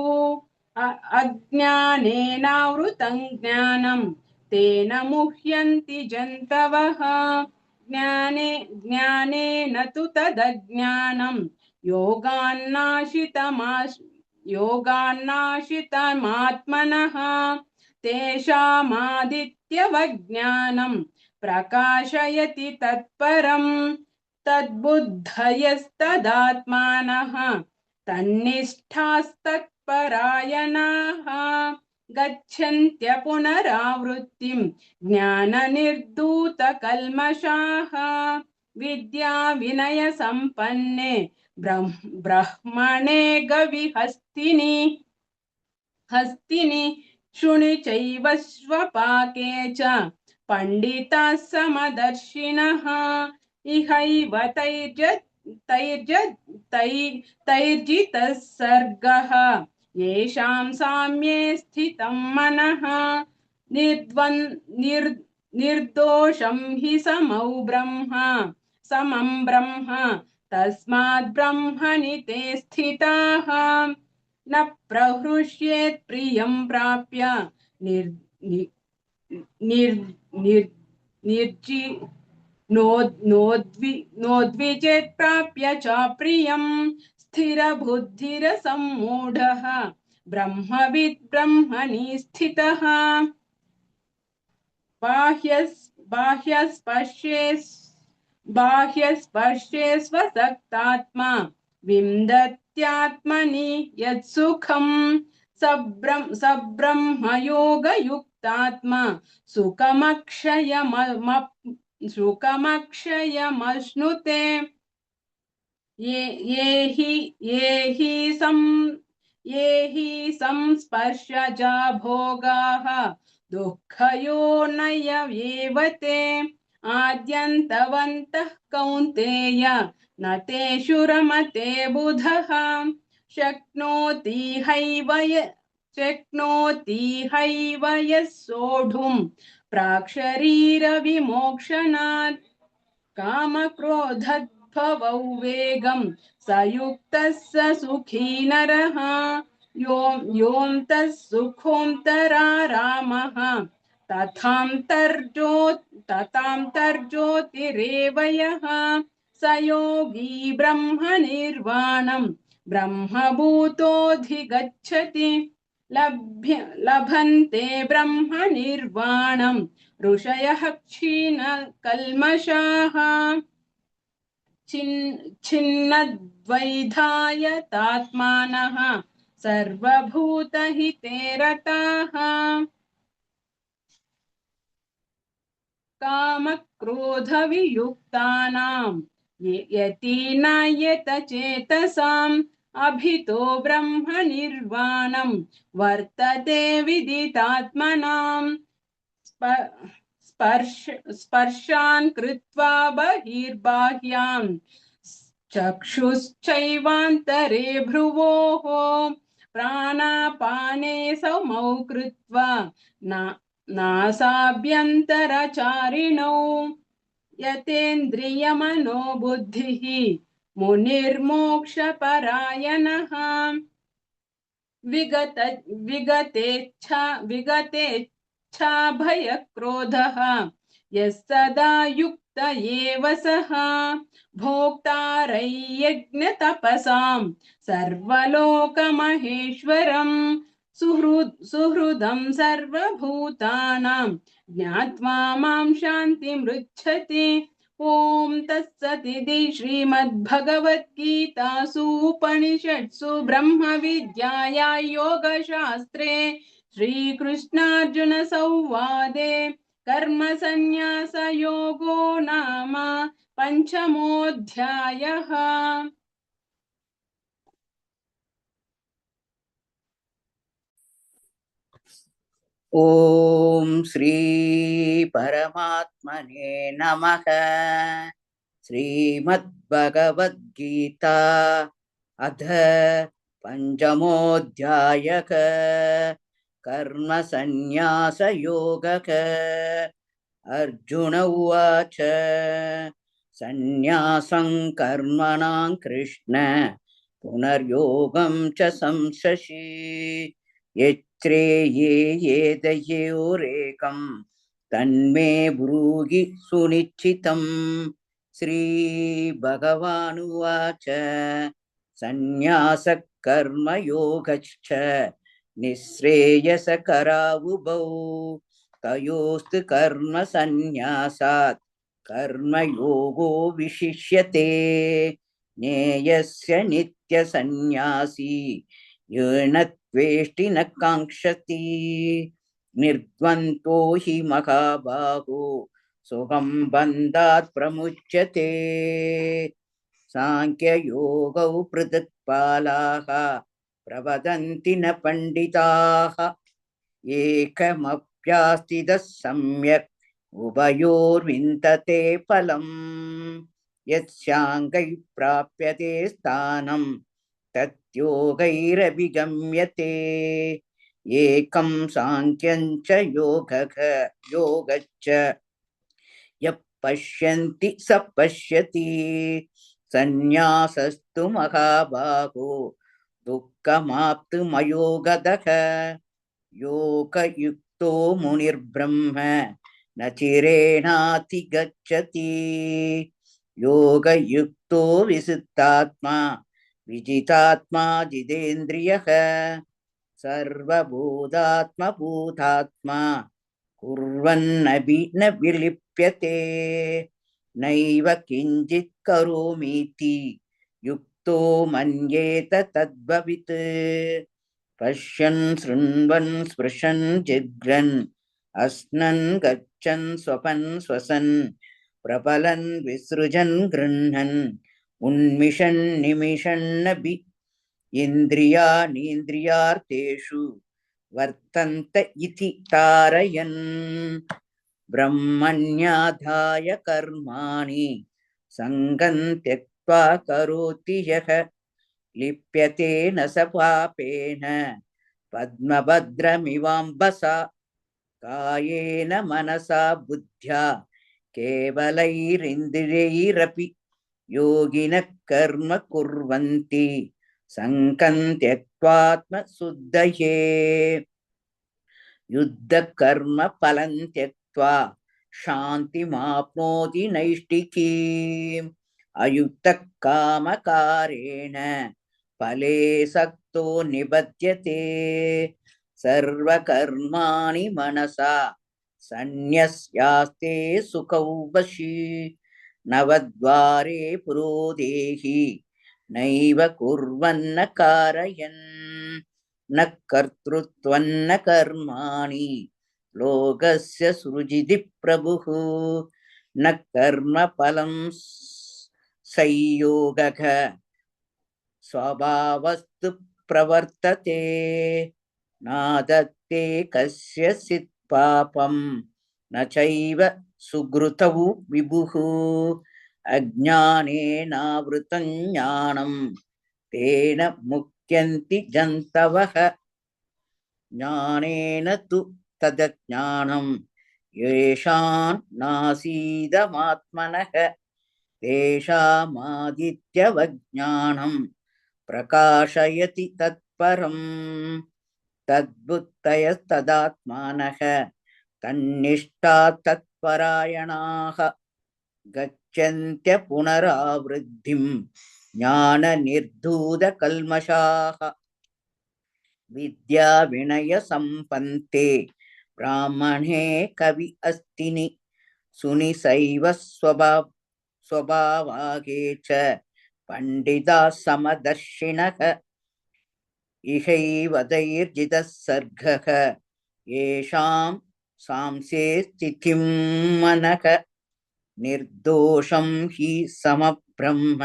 अज्ञानेनावृतं ज्ञानं तेन मुह्यन्ति जन्तवः ज्ञानेन तु तदज्ञानं योगान्नाशितमात्मनः तेषामादित्यवज्ञानं प्रकाशयति तत्परम् तद्बुद्धयस्तदात्मानः तन्निष्ठास्तत्परायणाः गच्छन्त्य पुनरावृत्तिं ज्ञाननिर्धूतकल्मषाः विद्या विनय संपन्ने ब्रह्मणे हस्तिनि शुनि चैव स्वपाके च पंडिताः समदर्शिनः इहैव तैर्जितः सर्गः येषां साम्ये स्थितं मनः निर्दोषं हि समं ब्रह्म तस्माद् ब्रह्मणि ते स्थिताः न प्रहृष्येत् प्रियं प्राप्य नोद्विजेत् प्राप्य च प्रियं स्थिरबुद्धिरसम्मूढः ब्रह्मविद् ब्रह्मणि स्थितः बाह्यस्पर्शे स्वसक्तात्मा विन्दत्यात्मनि यत्सुखं सब्रह्मयोगयुक्तात्मा सुखमक्षयमश्नुते ये हि संस्पर्शजा भोगाः दुःखयोनयवेव ते आद्यन्तवन्तः कौन्तेय न तेषु रमते बुधः शक्नोति हैव यः सोढुं प्राक्शरीरविमोक्षणात् कामक्रोधद्भवौ वेगं स युक्तः स सुखी नरः योऽन्तः सुखोऽन्तरारामः तथान्तर्ज्योतिरेव यः स योगी ब्रह्मनिर्वाणं ब्रह्मभूतोऽधिगच्छति लभन्ते ब्रह्मनिर्वाणं ऋषयः क्षीणकल्मषाः छिन्नद्वैधायतात्मानः सर्वभूतहिते रताः कामक्रोधवियुक्तानां यतीनायतचेतसां अभितो ब्रह्म निर्वाणं वर्तते विदितात्मनां स्पर्शान् कृत्वा बहिर्बाह्यां चक्षुश्चैवान्तरे भ्रुवोः प्राणापाने समौ कृत्वा नासाभ्यन्तरचारिणौ यतेन्द्रियमनो बुद्धिः मुनिर्मोक्षपरायणः विगतेच्छा भयक्रोधः यः सदा युक्त एव सः भोक्तारयज्ञतपसां सर्वलोकमहेश्वरं सुहृदं सर्वभूतानां ज्ञात्वा मां शान्तिमृच्छति। ओम तत्सदिति श्रीमद्भगवद्गीतासु उपनिषत्सु ब्रह्म विद्याया योगशास्त्रे श्रीकृष्णार्जुन संवादे कर्म संन्यास योगो नाम पंचमोऽध्यायः। ओम श्री परमात्मने नमः। श्रीमद्भगवद्गीता अथ पंचमोऽध्यायः कर्म संन्यास योगः। अर्जुन उवाच संन्यासं कर्मणां कृष्ण पुनर्योगं च संशशि यत्रेये येदयोरेकं तन्मे ब्रूहि सुनिश्चितं। श्रीभगवानुवाच संन्यासः कर्मयोगश्च निःश्रेयसकरावुभौ तयोस्तु कर्म संन्यासात् कर्मयोगो विशिष्यते। ज्ञेयस्य नित्यसंन्यासी येन त्वेष्टि न काङ्क्षति निर्द्वन्द्वो हि महाबाहो सुखं बन्धात् प्रमुच्यते। सांख्ययोगौ पृथक् बालाः प्रवदन्ति न पण्डिताः एकमप्यास्थितः सम्यक् उभयोर्विन्दते फलम्। यस्याङ्गैः प्राप्यते स्थानं तद्योगैरभिगम्यते। एकं सांख्यं च योगश्च यः पश्यन्ति स पश्यति। संन्यासस्तु महाबाहो दुःखमाप्तुमयोगदः योगयुक्तो मुनिर्ब्रह्म न चिरेणाधिगच्छति। योगयुक्तो विशुद्धात्मा विजितात्मा जितेन्द्रियः सर्वभूतात्मभूतात्मा कुर्वन्नपि न विलिप्यते। नैव किञ्चित् करोमीति युक्तो मन्येत तद्भवित्। पश्यन् शृण्वन् स्पृशन् जिघ्रन् अस्नन् गच्छन् स्वपन् श्वसन् प्रबलन् विसृजन् गृह्णन् उन्मिषन् निमिषन्नपि इन्द्रियाणीन्द्रियार्थेषु वर्तन्त इति तारयन्। ब्रह्मण्याधाय कर्माणि सङ्गं त्यक्त्वा करोति यः लिप्यते न स पापेन पद्मभद्रमिवाम्बसा। कायेन मनसा बुद्ध्या केवलैरिन्द्रियैरपि योगिनः कर्म कुर्वन्ति सङ्गं त्यक्त्वात्मशुद्धये। युद्धकर्म फलं त्यक्त्वा शान्तिमाप्नोति नैष्ठिकीम्। अयुक्तः कामकारेण फले सक्तो निबध्यते। सर्वकर्माणि मनसा सन्न्यस्यास्ते सुखौ वशी। नवद्वारे पुरोदेहि नैव कुर्वन्न कारयन्। न कर्तृत्वन्न कर्माणि लोकस्य सृजिति प्रभुः। न कर्मफलं संयोगः स्वभावस्तु प्रवर्तते नादत्ते कस्यचित् पापं न चैव सुकृतौ विभुः अज्ञानेनावृतं ज्ञानं तेन मुह्यन्ति जन्तवः ज्ञानेन तु तदज्ञानं येषां नासीदमात्मनः तेषामादित्यवज्ञानं प्रकाशयति तत्परम् तद्बुद्धयस्तदात्मानः तन्निष्ठाः तत्परायणाः गच्छन्त्य पुनरावृत्तिं ज्ञाननिर्धूतकल्मषाः विद्या विनय संपन्ते ब्राह्मणे कवि अस्तिनि सुनिसैव स्वभावागे च पंडिताः समदर्शिनः इहैवदैर्जितः सर्गः येषां सांसे स्थितिं मनः निर्दोषं हि समब्रह्म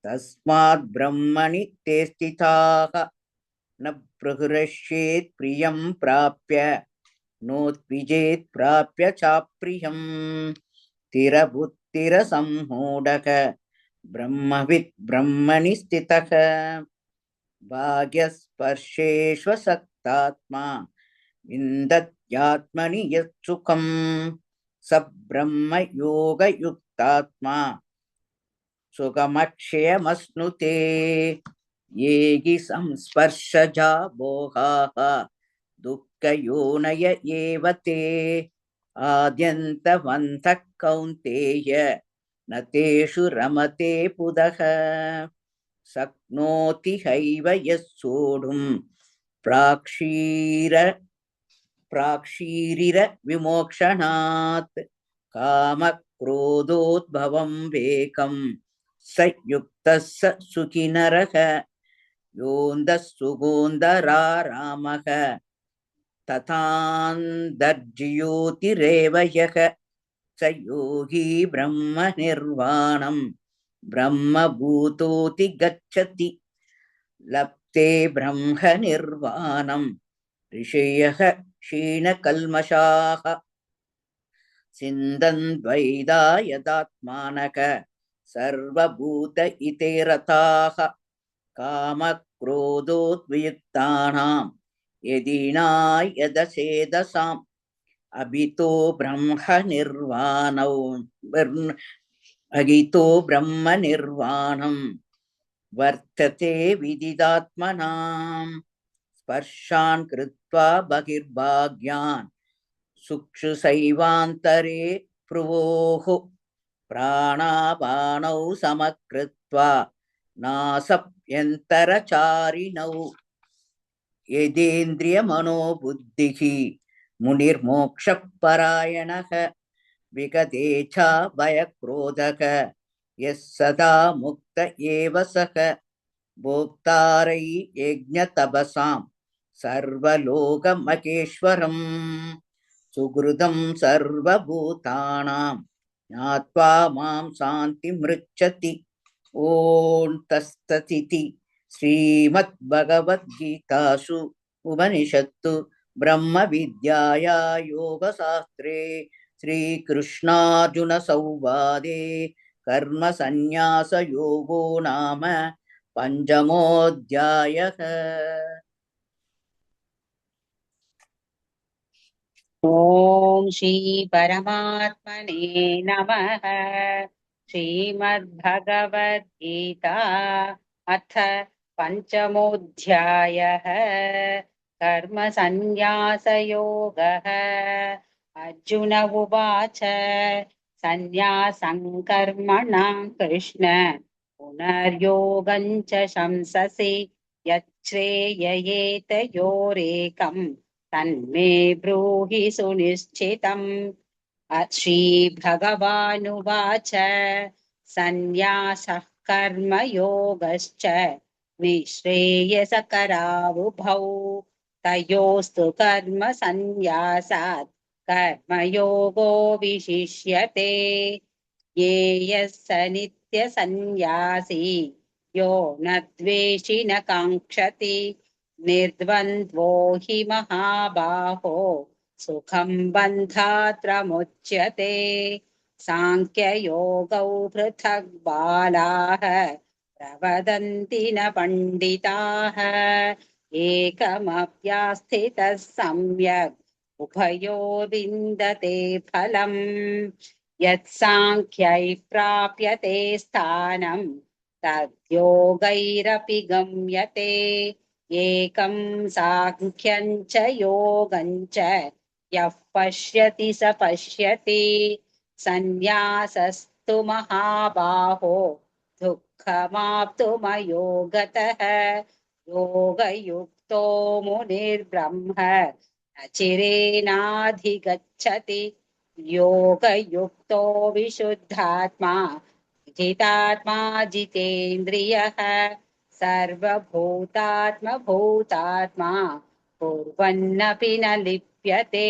तस्मात् ब्रह्मणि ते स्थिताः न प्रहृष्येत् प्रियं प्राप्य नोत्विजेत् प्राप्य चाप्रियम् स्थिरबुद्धिरसम्मूढः ब्रह्मवित् ब्रह्मणि स्थितः भाग्यस्पर्शेष्वसक्तात्मा विन्दत्यात्मनि यत्सुखं स ब्रह्मयोगयुक्तात्मा सुखमक्षयमश्नुते ये हि संस्पर्शजा भोगाः दुःखयोनय एव ते आद्यन्तवन्तः कौन्तेय न तेषु रमते पुदः शक्नोति हैव यः सोढुं प्राक्षीरिरविमोक्षणात् कामक्रोधोद्भवं वेकं स युक्तः स सुखी नरः योऽन्तः सुगोन्दरारामः तथान्तर्ज्योतिरेव यः स योगी ब्रह्मनिर्वाणं ब्रह्मभूतोति गच्छति लप्ते ब्रह्मनिर्वाणं ऋषयः क्षीणकल्मषाः सिन्धन्त्वैधा यदात्मानः सर्वभूत इते रताः कामक्रोधोद्वियुक्तानां यदीनायदसेदसाम् अभितो ब्रह्मनिर्वाणं वर्तते विदितात्मनां स्पर्शान् कृत्वा बहिर्भाग्यान् सुक्षुसैवान्तरे भ्रुवोः प्राणापानौ समकृत्वा नासप्यन्तरचारिणौ यदेन्द्रियमनोबुद्धिः मुनिर्मोक्षपरायणः विगतेच्छा भयक्रोधः यः सदा मुक्त एव सः भोक्तारै यज्ञतपसां सर्वलोकमहेश्वरम् सुहृदं सर्वभूतानां ज्ञात्वा मां शान्तिमृच्छति ॐ तत्सदिति श्रीमद्भगवद्गीतासु उपनिषत्सु ब्रह्मविद्याया योगशास्त्रे श्रीकृष्णार्जुनसंवादे कर्मसन्न्यासयोगो नाम पञ्चमोऽध्यायः। ॐ श्री परमात्मने नमः। श्रीमद्भगवद्गीता अथ पञ्चमोऽध्यायः कर्मसन्न्यासयोगः। अर्जुन उवाच सन्न्यासं कर्मणां कृष्ण पुनर्योगं च शंससि यच्छ्रेययेतयोरेकम् तन्मे ब्रूहि सुनिश्चितम्। श्रीभगवानुवाच सन्न्यासः कर्मयोगश्च निःश्रेयसकरावुभौ तयोस्तु कर्मसन्न्यासात् कर्मयोगो विशिष्यते। येयः स नित्यसन्न्यासी यो न द्वेषि न काङ्क्षति निर्द्वन्द्वो हि महाबाहो सुखं बन्धात् प्रमुच्यते साङ्ख्ययोगौ पृथक् बालाः प्रवदन्ति न पण्डिताः एकमप्यास्थितः सम्यक् उभयोर्विन्दते फलम् यत्साङ्ख्यै प्राप्यते स्थानं तद्योगैरपि गम्यते एकं साङ्ख्यं च योगं च यः पश्यति स पश्यति सन्न्यासस्तु महाबाहो दुःखमाप्तुमयो गतः योगयुक्तो मुनिर्ब्रह्म न चिरेणाधिगच्छति योगयुक्तो विशुद्धात्मा जितात्मा जितेन्द्रियः सर्वभूतात्मभूतात्मा कुर्वन्नपि न लिप्यते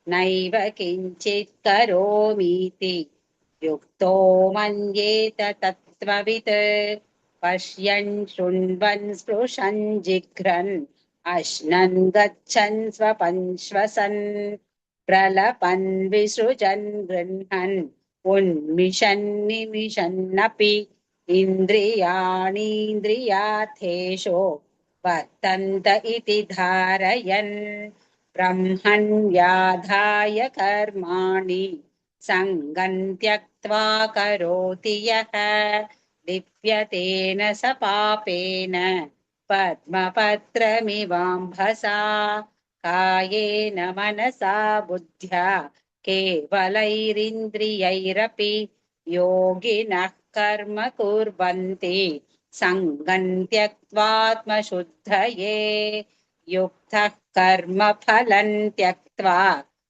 नैव किञ्चित् करोमीति युक्तो मन्येत तत्त्ववित् पश्यन् शृण्वन् स्पृशन् जिघ्रन् अश्नन् गच्छन् स्वपन् श्वसन् प्रलपन् विसृजन् गृह्णन् उन्मिषन् निमिषन्नपि इन्द्रियाणीन्द्रियार्थेषु वर्तन्त इति धारयन् ब्रह्मण्याधाय कर्माणि सङ्गं त्यक्त्वा करोति यः लिप्यतेन स पापेन पद्मपत्रमिवाम्भसा कायेन मनसा बुद्ध्या केवलैरिन्द्रियैरपि योगिनः कर्म कुर्वन्ति सङ्गं त्यक्त्वात्मशुद्धये युक्तः कर्मफलं त्यक्त्वा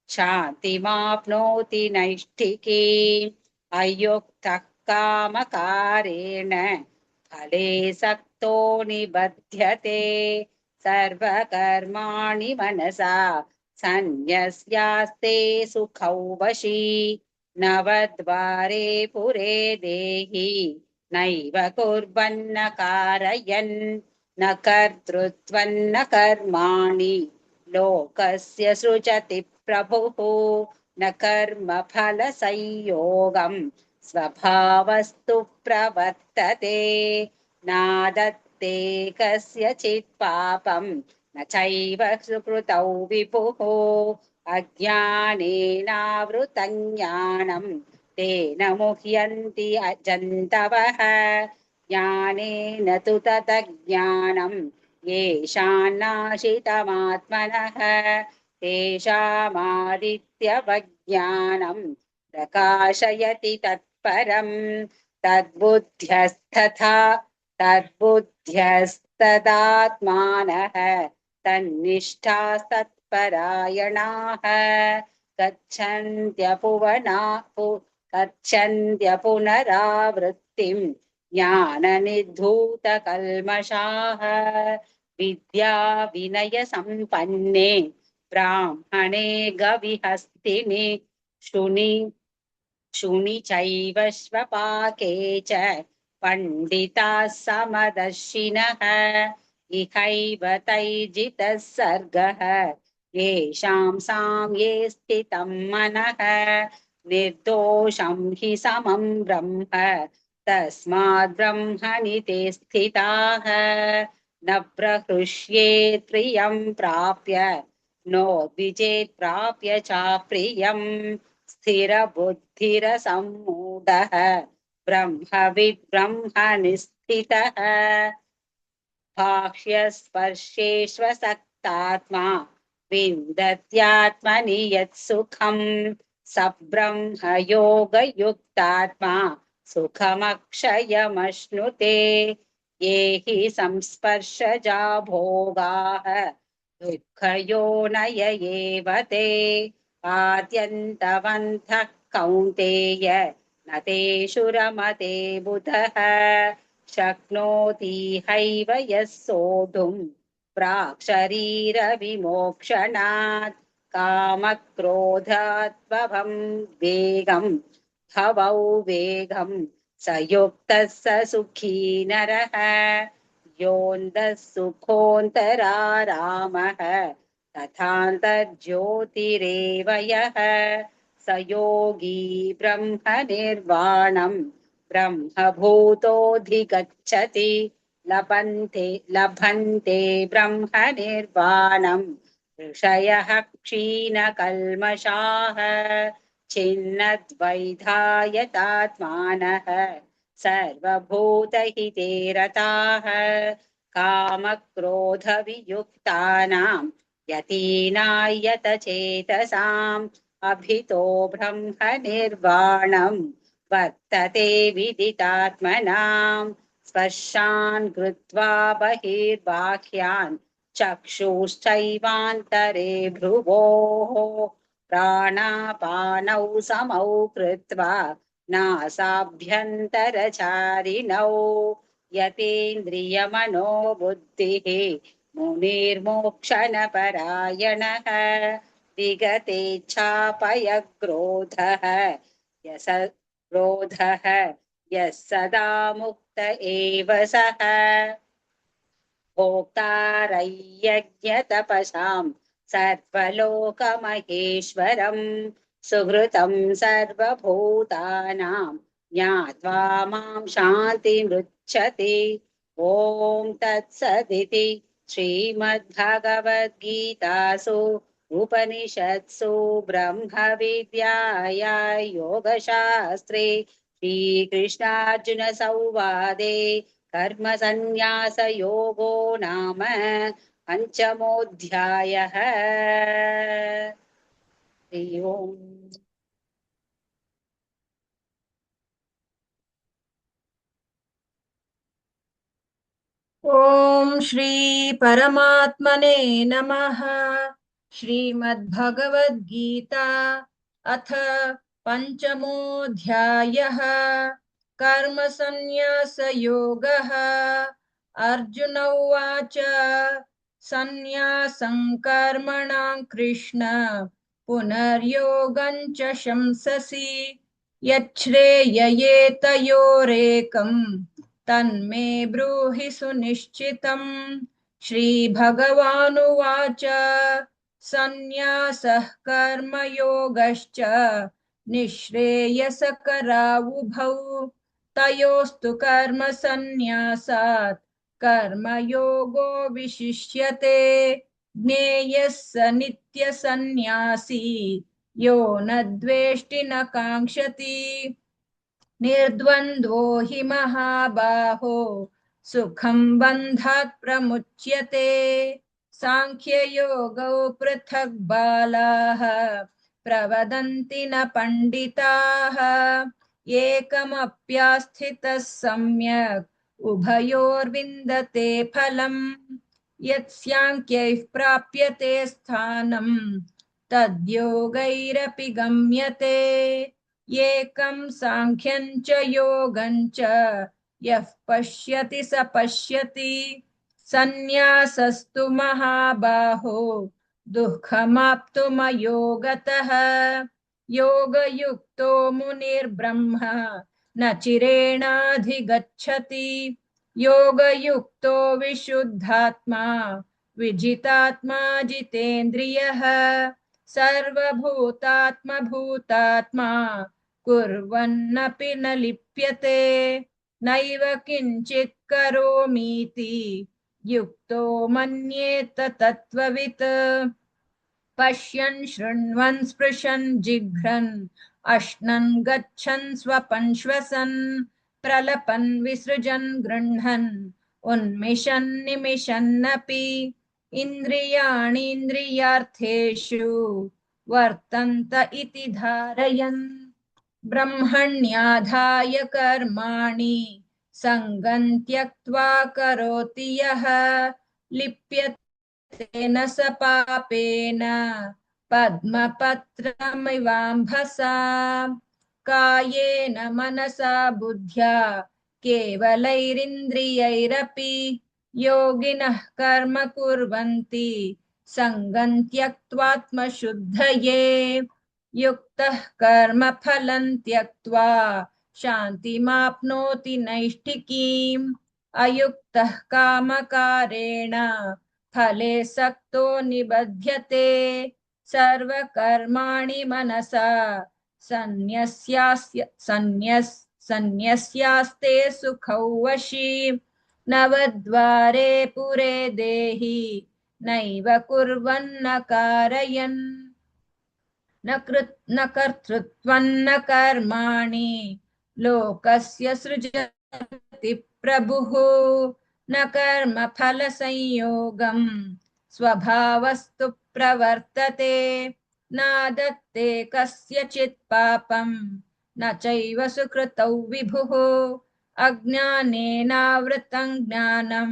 शान्तिमाप्नोति नैष्ठिकीम् अयुक्तः कामकारेण फले सक्तो निबध्यते सर्वकर्माणि मनसा सन्न्यस्यास्ते सुखौ वशी नवद्वारे पुरे देहि नैव कुर्वन्न कारयन् न कर्तृत्वन्न कर्माणि लोकस्य सृजति प्रभुः न कर्मफलसंयोगं स्वभावस्तु प्रवर्तते नादत्ते कस्यचित् पापं न चैव सुकृतौ विभुः अज्ञानेनावृतं ज्ञानं तेन मुह्यन्ति जन्तवः ज्ञानेन तु ततज्ज्ञानं येषान्नाशितमात्मनः तेषामादित्यवज्ञानं प्रकाशयति तत्परम् तद्बुद्ध्यस्तदात्मानः तन्निष्ठास्तत्परायणाः गच्छन्त्यपुनरावृत्तिं ज्ञाननिधूतकल्मषाः विद्या विनय संपन्ने ब्राह्मणे गविहस्तिनि शुनि चैव श्वपाके च पंडिताः समदर्शिनः इहैव तैर्जितः सर्गः येषां साम्ये स्थितं मनः निर्दोषं हि समं ब्रह्म तस्माद् ब्रह्मणि ते स्थिताः न प्रहृष्येत् प्रियं प्राप्य नोद्विजेत् प्राप्य चाप्रियं स्थिरबुद्धिरसम्मूढः ब्रह्मविद् ब्रह्मणि स्थितः बाह्यस्पर्शेष्वसक्तात्मा विन्दत्यात्मनि यत्सुखं स ब्रह्मयोगयुक्तात्मा सुखमक्षयमश्नुते ये हि संस्पर्शजा भोगाः दुःखयोनय एव ते आद्यन्तवन्तः कौन्तेय न तेषु रमते बुधः शक्नोति हैव यः सोढुं प्राक् शरीरविमोक्षणात् कामक्रोधात्वभं वेगं भवौ वेगं स युक्तः स सुखी नरः योऽन्तः सुखोऽन्तरारामः तथान्तर्ज्योतिरेव यः स योगी ब्रह्मनिर्वाणम् ब्रह्मभूतोऽधिगच्छति लभन्ते ब्रह्मनिर्वाणम् ऋषयः क्षीणकल्मषाः छिन्नद्वैधायतात्मानः सर्वभूतहिते रताः कामक्रोधवियुक्तानां यतीनायतचेतसाम् अभितो ब्रह्मनिर्वाणम् वर्तते विदितात्मनां स्पर्शान् कृत्वा बहिर्बाह्यान् चक्षुश्चैवान्तरे भ्रुवोः प्राणापानौ समौ कृत्वा नासाभ्यन्तरचारिणौ यतेन्द्रियमनोबुद्धिः मुनिर्मोक्षणपरायणः विगतेच्छापयक्रोधः यः सदा मुक्त एव सः भोक्तारयज्ञतपसां सर्वलोकमहेश्वरम् सुहृतं सर्वभूतानां ज्ञात्वा मां शान्तिमृच्छति ॐ तत्सदिति श्रीमद्भगवद्गीतासु उपनिषत्सु ब्रह्मविद्याया योगशास्त्रे श्रीकृष्णार्जुनसंवादे कर्मसन्न्यासयोगो नाम पञ्चमोऽध्यायः। हरि ओम्। ॐ श्री परमात्मने नमः। श्रीमद्भगवद्गीता अथ पञ्चमोऽध्यायः कर्मसन्न्यासयोगः। अर्जुन उवाच सन्न्यासं कर्मणां कृष्ण पुनर्योगं च शंससि यच्छ्रेययेतयोरेकम् तन्मे ब्रूहि सुनिश्चितम्। श्रीभगवानुवाच सन्न्यासः कर्मयोगश्च निःश्रेयसकरावुभौ तयोस्तु कर्मसन्न्यासात् कर्मयोगो विशिष्यते। ज्ञेयः स नित्यसन्न्यासी यो न द्वेष्टि न काङ्क्षति निर्द्वन्द्वो हि महाबाहो सुखं बन्धात् प्रमुच्यते। सांख्ययोगौ पृथक् बालाः प्रवदन्ति न पण्डिताः एकमप्यास्थितः सम्यक् उभयोर्विन्दते फलम् यत्साङ्ख्यैः प्राप्यते स्थानं तद्योगैरपि गम्यते। एकं साङ्ख्यं च योगं च यः पश्यति स पश्यति सन्न्यासस्तु महाबाहो दुःखमाप्तुमयो गतः। योगयुक्तो मुनिर्ब्रह्म न चिरेणाधिगच्छति योगयुक्तो विशुद्धात्मा विजितात्मा जितेन्द्रियः सर्वभूतात्मभूतात्मा कुर्वन्नपि न लिप्यते नैव किञ्चित् करोमीति युक्तो मन्येत तत्त्ववित्। पश्यन् शृण्वन् स्पृशन् जिघ्रन् अश्नन् गच्छन् स्वपन् श्वसन् प्रलपन् विसृजन् गृह्णन् उन्मिषन् निमिषन्नपि इन्द्रियाणीन्द्रियार्थेषु वर्तन्त इति धारयन् ब्रह्मण्याधाय कर्माणि सङ्गं त्यक्त्वा करोति यः लिप्यते न स पापेन पद्मपत्रमिवाम्भसा। कायेन मनसा बुद्ध्या केवलैरिन्द्रियैरपि योगिनः कर्म कुर्वन्ति सङ्गं त्यक्त्वात्मशुद्धये। युक्तः कर्मफलं त्यक्त्वा शान्तिमाप्नोति नैष्ठिकीम् अयुक्तः कामकारेण फले सक्तो निबध्यते सर्वकर्माणि मनसा सन्न्यस्यास्ते सुखौ वशी नवद्वारे पुरे देहि नैव कुर्वन्न कारयन् न कर्तृत्वं न कर्माणि लोकस्य सृजति प्रभुः न कर्मफलसंयोगं स्वभावस्तु प्रवर्तते नादत्ते कस्यचित् पापं न चैव सुकृतौ विभुः अज्ञानेनावृतं ज्ञानं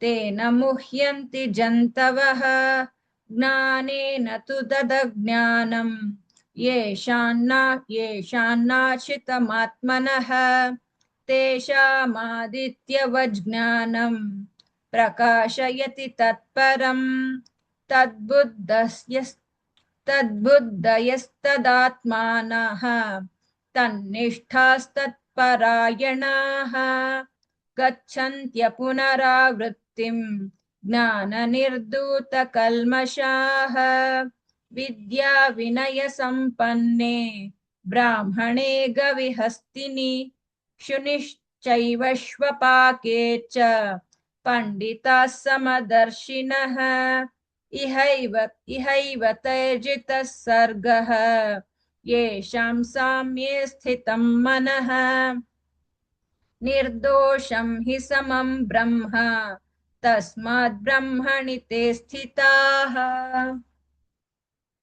तेन मुह्यन्ति जन्तवः ज्ञानेन तु तदज्ञानं येषान्नाशितमात्मनः तेषामादित्यवज्ञानं प्रकाशयति तत्परं तद्बुद्धयस्तदात्मानः तन्निष्ठास्तत्परायणाः गच्छन्त्य पुनरावृत्तिं ज्ञाननिर्धूतकल्मषाः विद्याविनयसम्पन्ने ब्राह्मणे गविहस्तिनि शुनिश्चैवश्वपाके च पण्डिताः समदर्शिनः इहैव तैर्जितः सर्गः येषां साम्ये स्थितं मनः निर्दोषं हि समं ब्रह्म तस्माद् ब्रह्मणि ते स्थिताः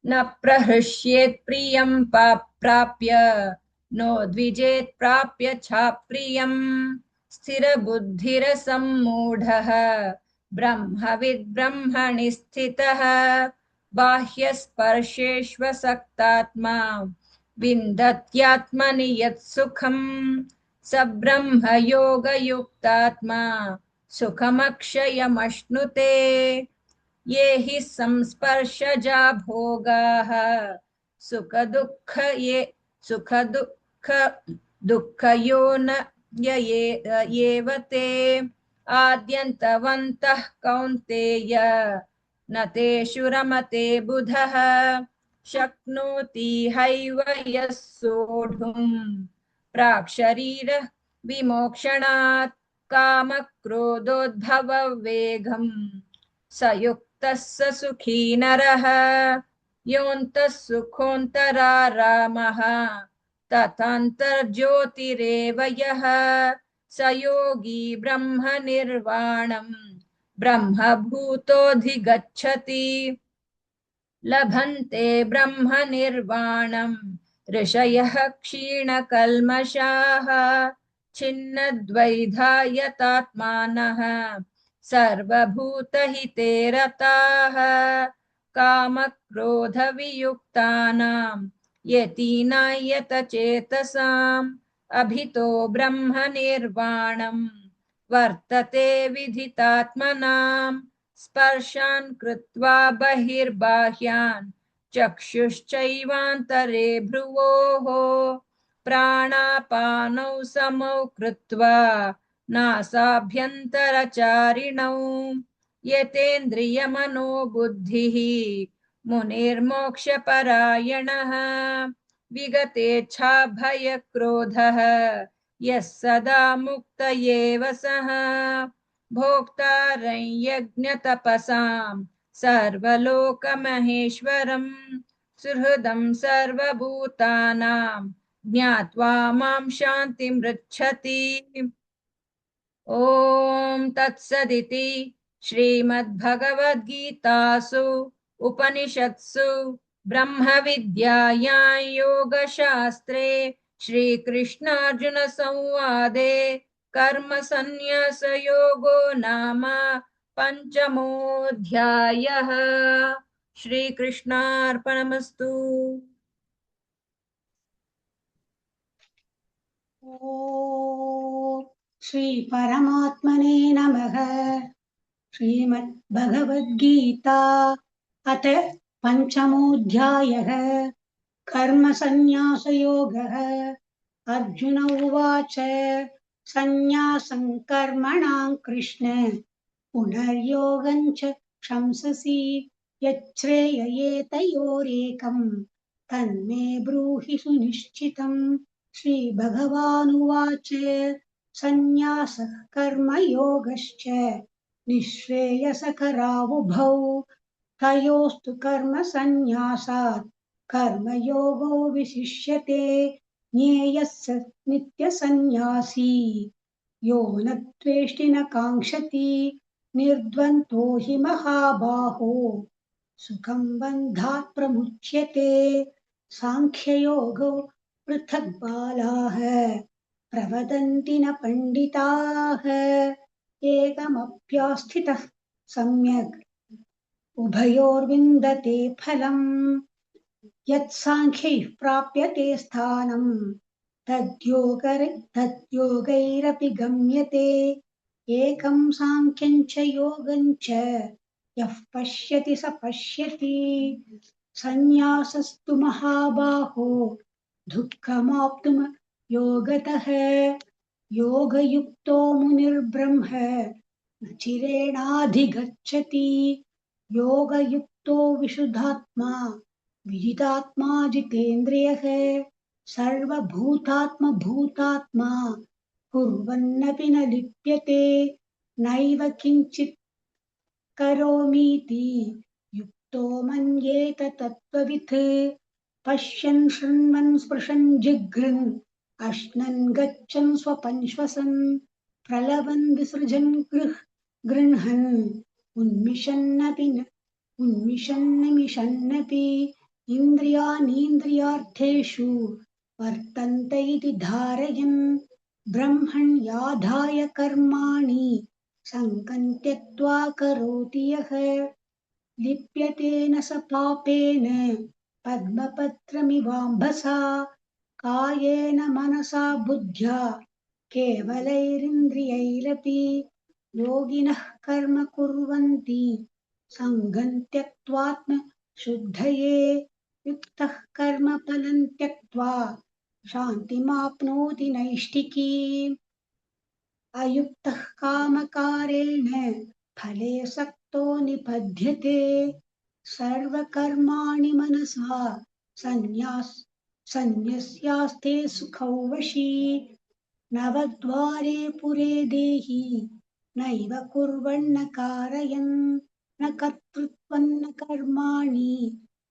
न प्रहृष्येत् प्रियं प्राप्य नो द्विजेत् प्राप्य चाप्रियं स्थिरबुद्धिरसम्मूढः ब्रह्मविद् ब्रह्मणि स्थितः बाह्यस्पर्शेष्वसक्तात्मा विन्दत्यात्मनि यत्सुखं स ब्रह्मयोगयुक्तात्मा सुखमक्षयमश्नुते ये हि संस्पर्शजा भोगाः सुखदुःखयो न येव ते आद्यन्तवन्तः कौन्तेय न तेषु रमते बुधः शक्नोति हैव यः सोढुं प्राक्शरीरः विमोक्षणात् कामक्रोधोद्भववेगं स युक्तः स सुखी नरः योऽन्तः सुखोऽन्तरारामः तथान्तर्ज्योतिरेव यः स योगी ब्रह्मनिर्वाणं ब्रह्मभूतोऽधिगच्छति लभन्ते ब्रह्मनिर्वाणं ऋषयः क्षीणकल्मषाः छिन्नद्वैधायतात्मानः सर्वभूतहिते रताः कामक्रोधवियुक्तानां यतीनायतचेतसाम् अभितो ब्रह्मनिर्वाणं वर्तते विदितात्मनां स्पर्शान् कृत्वा बहिर्बाह्यान् चक्षुश्चैवान्तरे भ्रुवोः प्राणापानौ समौ कृत्वा नासाभ्यन्तरचारिणौ यतेन्द्रियमनोबुद्धिः मुनिर्मोक्षपरायणः विगतेच्छाभयक्रोधः यः सदा मुक्त एव सः भोक्तारं यज्ञतपसां सर्वलोकमहेश्वरं सुहृदं सर्वभूतानां ज्ञात्वा मां शान्तिमृच्छति। ॐ तत्सदिति श्रीमद्भगवद्गीतासु उपनिषत्सु ब्रह्मविद्यायां योगशास्त्रे श्रीकृष्णार्जुनसंवादे कर्मसन्न्यासयोगो नाम पञ्चमोऽध्यायः। श्रीकृष्णार्पणमस्तु। ॐ श्री परमात्मने नमः। श्रीमद्भगवद्गीता अथ पञ्चमोऽध्यायः कर्मसन्न्यासयोगः। अर्जुन उवाच सन्न्यासं कर्मणां कृष्ण पुनर्योगं च शंससि यच्छ्रेययेतयोरेकम् तन्मे ब्रूहि सुनिश्चितम् श्रीभगवानुवाच सन्न्यासः कर्मयोगश्च निःश्रेयसकरावुभौ तयोस्तु कर्मसन्न्यासात् कर्मयोगो विशिष्यते ज्ञेयः स नित्यसन्न्यासी यो न द्वेष्टि न काङ्क्षति निर्द्वन्द्वो हि महाबाहो सुखं बन्धात् प्रमुच्यते साङ्ख्ययोगो पृथक् बालाः प्रवदन्ति न पण्डिताः एकमप्यास्थितः सम्यक् उभयोर्विन्दते फलम् यत्साङ्ख्यैः प्राप्यते स्थानं तद्योगैरपि गम्यते एकं साङ्ख्यं च योगं च यः पश्यति स पश्यति सन्न्यासस्तु महाबाहो दुःखमाप्तुम योगतः योगयुक्तो मुनिर्ब्रह्म न चिरेणाधिगच्छति योगयुक्तो विशुद्धात्मा विजितात्मा जितेन्द्रियः सर्वभूतात्मभूतात्मा कुर्वन्नपि न लिप्यते नैव किञ्चित् करोमीति युक्तो मन्येत तत्त्ववित् पश्यन् शृण्वन् स्पृशन् जिघ्रन् अश्नन् गच्छन् स्वपन् श्वसन् प्रलवन् विसृजन् गृह्णन् उन्मिषन्नपि इन्द्रियाणीन्द्रियार्थेषु वर्तन्ते इति धारयन् ब्रह्मण्याधाय कर्माणि सङ्गं त्यक्त्वा करोति यः लिप्यते न स पापेन पद्मपत्रमिवाम्भसा कायेन मनसा बुद्ध्या केवलैरिन्द्रियैरपि योगिनः कर्म कुर्वन्ति सङ्गं त्यक्त्वात्मशुद्धये युक्तः कर्मफलं त्यक्त्वा शान्तिमाप्नोति नैष्ठिकीम् अयुक्तः कामकारेण फले सक्तो निबध्यते सर्वकर्माणि मनसा सन्न्यस्यास्ते सुखौ वशी नवद्वारे पुरे देहि नैव कुर्वन्न कारयन् न कर्तृत्वं न कर्माणि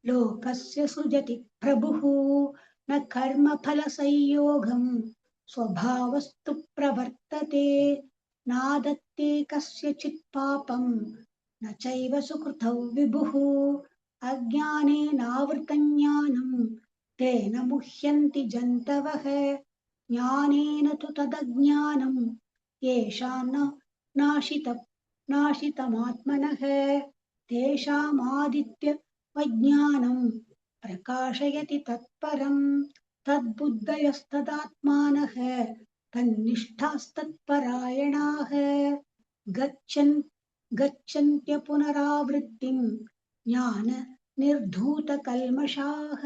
लोकस्य सृजति प्रभुः न कर्मफलसंयोगं स्वभावस्तु प्रवर्तते नादत्ते कस्यचित् पापं न चैव सुकृतौ विभुः अज्ञानेनावृतं ज्ञानं तेन मुह्यन्ति जन्तवः ज्ञानेन तु तदज्ञानं येषां नाशितमात्मनः तेषामादित्यवज्ञानं प्रकाशयति तत्परम् तद्बुद्धयस्तदात्मानः तन्निष्ठास्तत्परायणाः गच्छन्त्य पुनरावृत्तिं ज्ञाननिर्धूतकल्मषाः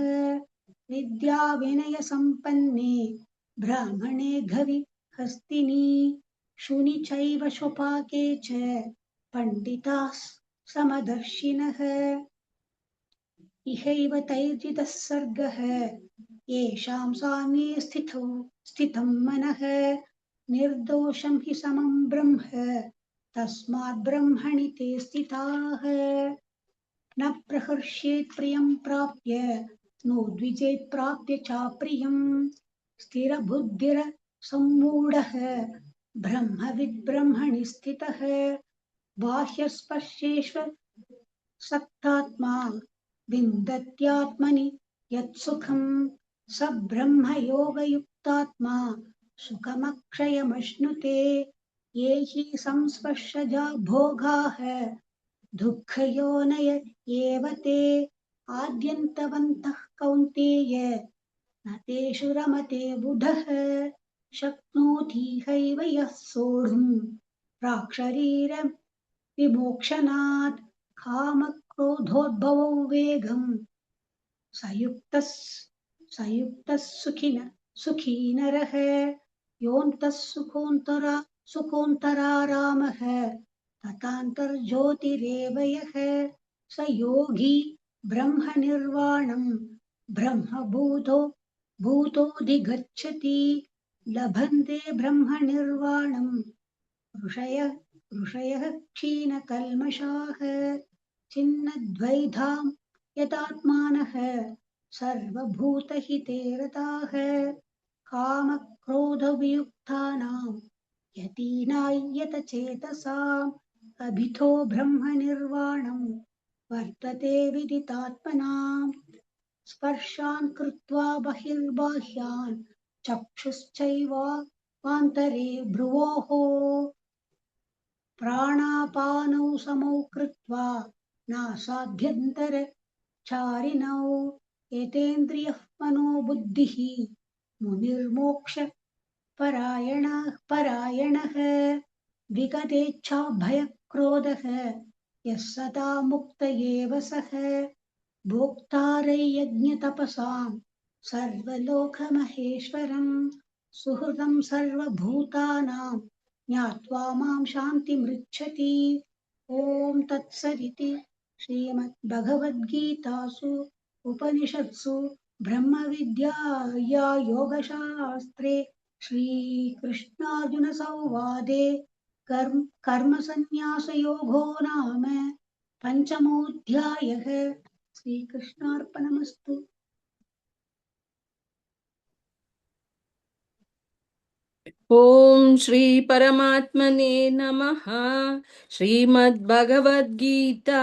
विद्याविनयसम्पन्ने ब्राह्मणे घविहस्तिनि शुनि चैव स्वपाके च पण्डिताः समदर्शिनः इहैव तैर्जितः सर्गः येषां साम्ये स्थितं मनः निर्दोषं हि समं ब्रह्म तस्मात् ब्रह्मणि ते स्थिताः न प्रहर्षेत् प्रियं प्राप्य नोद्विजेत् प्राप्य चाप्रियं स्थिरबुद्धिरसम्मूढः ब्रह्मविद् ब्रह्मणि स्थितः बाह्यस्पर्शेष्व सक्तात्मा विन्दत्यात्मनि यत्सुखं स ब्रह्मयोगयुक्तात्मा सुखमक्षयमश्नुते ये हि संस्पर्शजा भोगाः दुःखयोनय एव ते आद्यन्तवन्तः कौन्तेय न तेषु रमते बुधः शक्नोति हैव यः सोढुम् प्राक्शरीरं विमोक्षणात् कामक्रोधोद्भवौ वेगम् सयुक्तः सुखिनः सुखी नरः योऽन्तः सुखोऽन्तरारामः तथान्तर्ज्योतिरेव यः स योगी ब्रह्मनिर्वाणं ब्रह्मभूतोऽधिगच्छति लभन्ते ब्रह्मनिर्वाणं ऋषयः क्षीणकल्मषाः छिन्नद्वैधां यतात्मानः सर्वभूतहिते रताः कामक्रोधवियुक्तानां यतीनायतचेतसाम् अभितो ब्रह्मनिर्वाणं वर्तते विदितात्मनाम् स्पर्शान् कृत्वा बहिर्बाह्यान् चक्षुश्चैवान्तरे भ्रुवोः प्राणापानौ समौ कृत्वा नासाभ्यन्तरचारिणौ एतेन्द्रियः मनो बुद्धिः मुनिर्मोक्ष परायणः विगतेच्छाभयक्रोधः यः सदा मुक्त एव सः भोक्तारयज्ञतपसां सर्वलोकमहेश्वरं सुहृदं सर्वभूतानां ज्ञात्वा मां शान्तिमृच्छति ॐ तत्सदिति श्रीमद्भगवद्गीतासु उपनिषत्सु ब्रह्मविद्याया योगशास्त्रे श्रीकृष्णार्जुनसंवादे कर्मसन्न्यासयोगो नाम पञ्चमोऽध्यायः श्रीकृष्णार्पणमस्तु। ॐ श्री परमात्मने नमः। श्रीमद्भगवद्गीता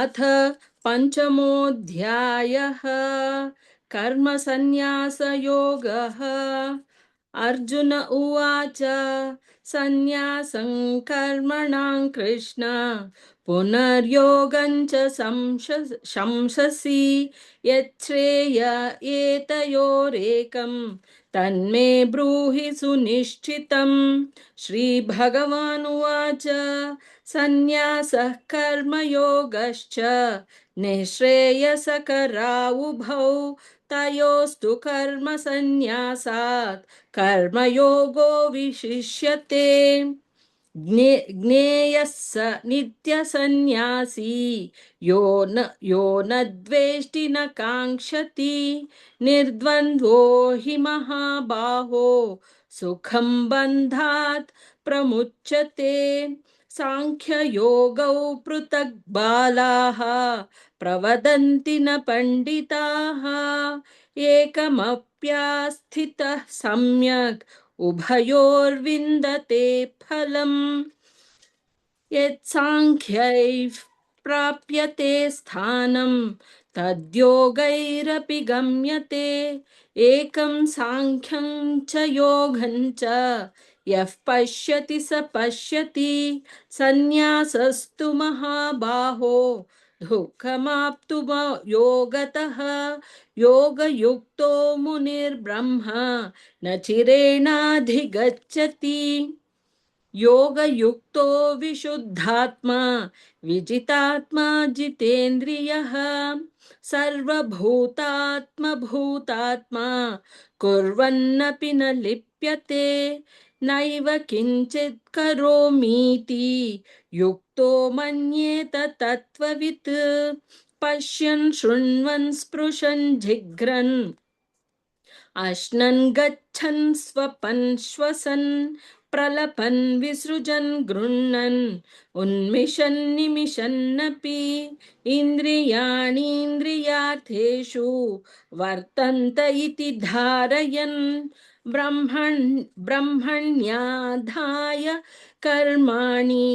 अथ पंचमोऽध्यायः कर्मसन्न्यासयोगः। अर्जुन उवाच सन्न्यासं कर्मणां कृष्ण पुनर्योगं च शंससि यच्छ्रेय एतयोरेकं तन्मे ब्रूहि सुनिश्चितम्। श्रीभगवानुवाच सन्न्यासः कर्मयोगश्च निःश्रेयसकरावुभौ तयोस्तु कर्मसन्न्यासात् कर्मयोगो विशिष्यते। ज्ञेयः स नित्यसन्न्यासी यो न द्वेष्टि न काङ्क्षति निर्द्वन्द्वो हि महाबाहो सुखं बन्धात् प्रमुच्यते। साङ्ख्ययोगौ पृथक् बालाः प्रवदन्ति न पण्डिताः एकमप्यास्थितः सम्यक् उभयोर्विन्दते फलम्। यत्साङ्ख्यैः प्राप्यते स्थानं तद्योगैरपि गम्यते। एकं साङ्ख्यं च योगं च यः पश्यति स पश्यति। सन्न्यासस्तु महाबाहो दुःखमाप्तुं योगतः योगयुक्तो मुनिर्ब्रह्म न चिरेणाधिगच्छति। योगयुक्तो विशुद्धात्मा विजितात्मा जितेन्द्रियः सर्वभूतात्मभूतात्मा कुर्वन्नपि न लिप्यते। नैव किञ्चित् करोमीति युक्तो मन्येत तत्त्ववित्। पश्यन् शृण्वन् स्पृशन् जिघ्रन् अश्नन् गच्छन् स्वपन् श्वसन् प्रलपन् विसृजन् गृह्णन् उन्मिषन् निमिषन्नपि इन्द्रियाणीन्द्रियार्थेषु वर्तन्त इति धारयन् ब्रह्मण्याधाय कर्माणि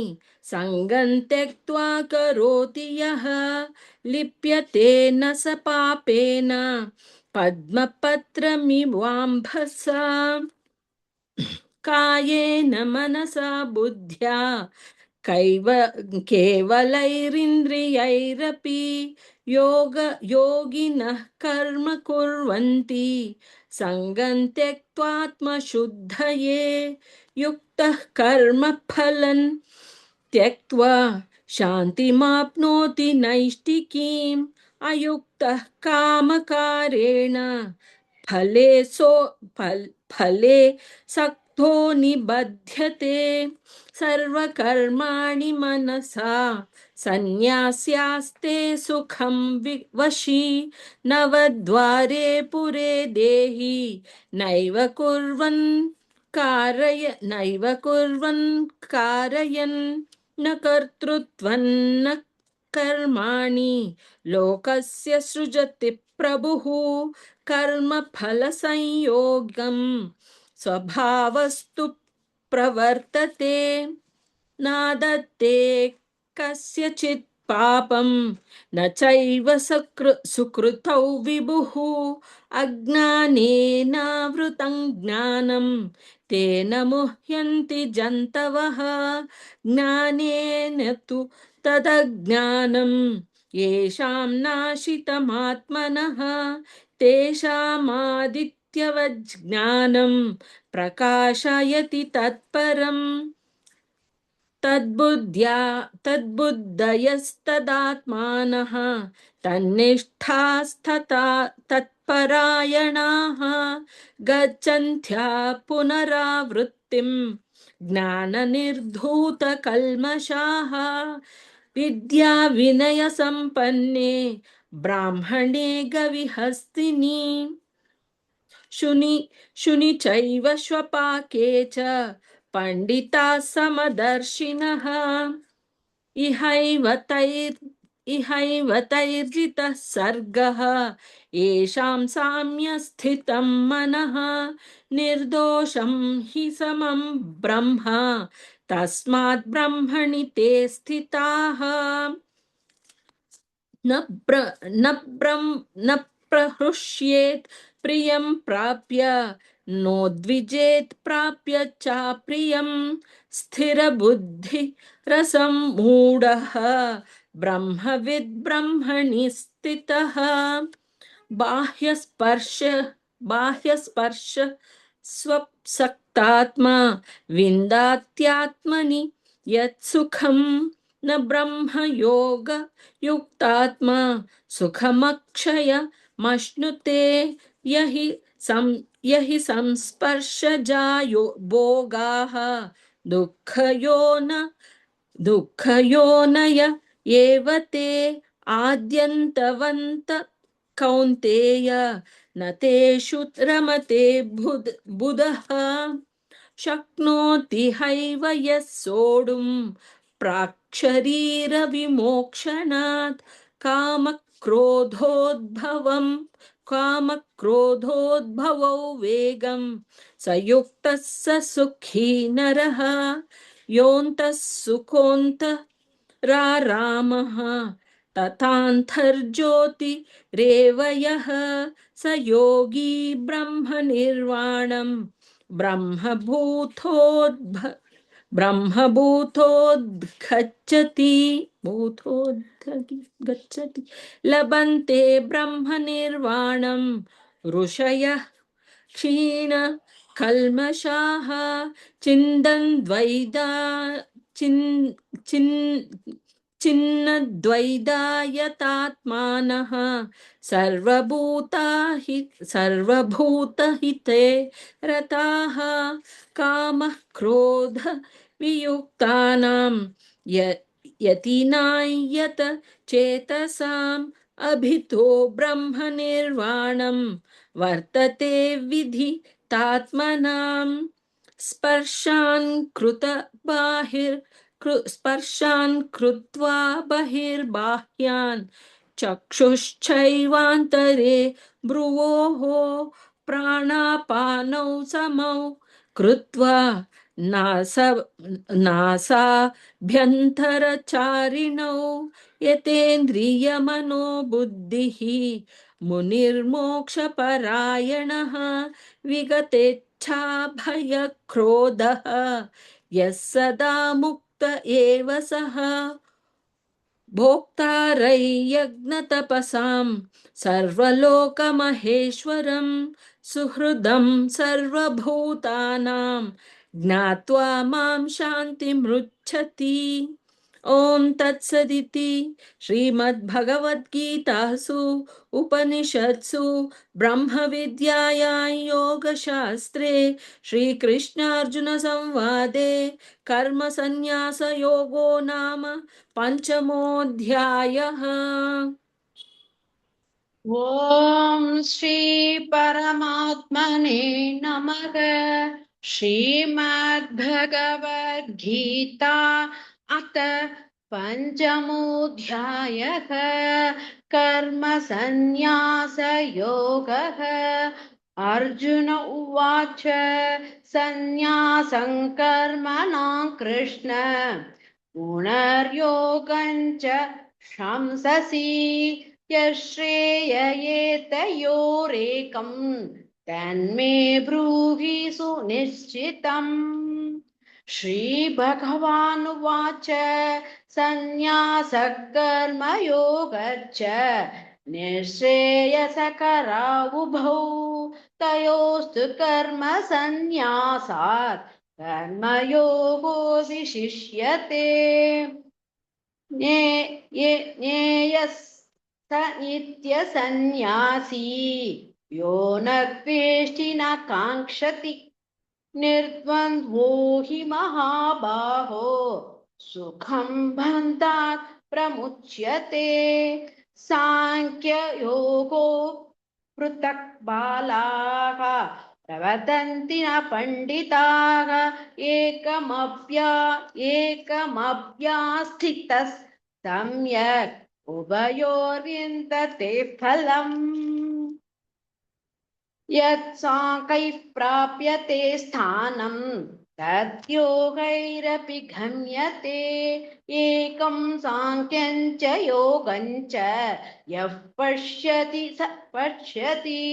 सङ्गं त्यक्त्वा करोति यः लिप्यते न स पापेन पद्मपत्रमिवाम्भसा। कायेन मनसा बुद्ध्या केवलैरिन्द्रियैरपि योगिनः कर्म कुर्वन्ति सङ्गं त्यक्त्वात्मशुद्धये। युक्तः कर्मफलं त्यक्त्वा शान्तिमाप्नोति नैष्टिकीम्। अयुक्तः कामकारेण फले फले सक्तो निबध्यते सर्वकर्माणि मनसा सन्न्यास्यास्ते सुखं वशी नवद्वारे पुरे देहि नैव कुर्वन् कारयन् न कर्तृत्वं न कर्माणि लोकस्य सृजति प्रभुः कर्मफलसंयोगं स्वभावस्तु प्रवर्तते नादत्ते कस्यचित् पापं न चैव सुकृतौ विभुः अज्ञानेनावृतं ज्ञानं तेन मुह्यन्ति जन्तवः ज्ञानेन तु तदज्ञानं येषां नाशितमात्मनः तेषामादित्यवज्ञानं प्रकाशयति तत्परम् तद्बुद्धयस्तदात्मानः तन्निष्ठास्तथा तत्परायणाः गच्छन्त्या पुनरावृत्तिं ज्ञाननिर्धूतकल्मषाः विद्या विनयसम्पन्ने ब्राह्मणे गविहस्तिनि शुनि चैव श्वपाके च पंडिता समदर्शिनः इहैव तैर्जितः सर्गः येषां साम्यस्थितं मनः निर्दोषं हि समं ब्रह्म तस्मात् ब्रह्मणि ते स्थिताः न प्रहृष्येत् प्रियं प्राप्य नोद्विजेत् प्राप्य चाप्रियं स्थिरबुद्धि रसं मूढः ब्रह्मविद् ब्रह्मणि स्थितः बाह्यस्पर्श स्वसक्तात्मा विन्दात्यात्मनि यत्सुखं न ब्रह्मयोग युक्तात्मा सुखमक्षयमश्नुते यहि संस्पर्शजायो भोगाः दुःखयोनय एव ते आद्यन्तवन्त कौन्तेय न तेषु रमते बुधः शक्नोति हैव यः सोढुं प्राक्शरीरविमोक्षणात् कामक्रोधोद्भवौ वेगं स युक्तः स सुखी नरः योऽन्तः सुखोऽन्तरारामः तथान्तर्ज्योतिरेव यः स योगी ब्रह्मनिर्वाणं गच्छति लभन्ते ब्रह्मनिर्वाणं ऋषयः क्षीण कल्मषाः छिन्नद्वैदायतात्मानः सर्वभूतहिते रताः कामः क्रोध वियुक्तानां यतीनायत चेतसाम् अभितो ब्रह्मनिर्वाणं वर्तते विदितात्मनां स्पर्शान् कृत्वा बहिर्बाह्यान् चक्षुश्चैवान्तरे भ्रुवोः प्राणापानौ समौ कृत्वा नासाभ्यन्तरचारिणौ यतेन्द्रियमनोबुद्धिः मुनिर्मोक्षपरायणः विगतेच्छाभयक्रोधः यः सदा मुक्त एव सः भोक्तारैर्यज्ञतपसां सर्वलोकमहेश्वरं सुहृदं सर्वभूतानां ज्ञात्वा मां शान्तिमृच्छति ॐ तत्सदिति श्रीमद्भगवद्गीतासु उपनिषत्सु ब्रह्मविद्यायां योगशास्त्रे श्रीकृष्णार्जुनसंवादे कर्मसन्न्यासयोगो नाम पञ्चमोऽध्यायः। ॐ श्री परमात्मने नमः। श्रीमद्भगवद्गीता अथ पञ्चमोऽध्यायः। कर्मसन्न्यासयोगः। अर्जुन उवाच सन्न्यासं कर्मणां कृष्ण पुनर्योगं च शंससि यश्रेययेतयोरेकं तन्मे ब्रूहि सुनिश्चितम्। श्रीभगवानुवाच सन्न्यासः कर्मयोगश्च निःश्रेयसकरावुभौ तयोस्तु कर्मसन्न्यासात् कर्मयोगो विशिष्यते। ज्ञेयः स नित्यसन्न्यासी यो न द्वेष्टि न काङ्क्षति निर्द्वन्द्वो हि महाबाहो सुखं बन्धात् प्रमुच्यते। सांख्ययोगो पृथक् बालाः प्रवदन्ति न पण्डिताः एकमप्यास्थितः सम्यक् उभयोर्विन्दते फलम्। यत्साङ्ख्यैः प्राप्यते स्थानं तद्योगैरपि गम्यते। एकं साङ्ख्यं च योगं च यः पश्यति स पश्यति।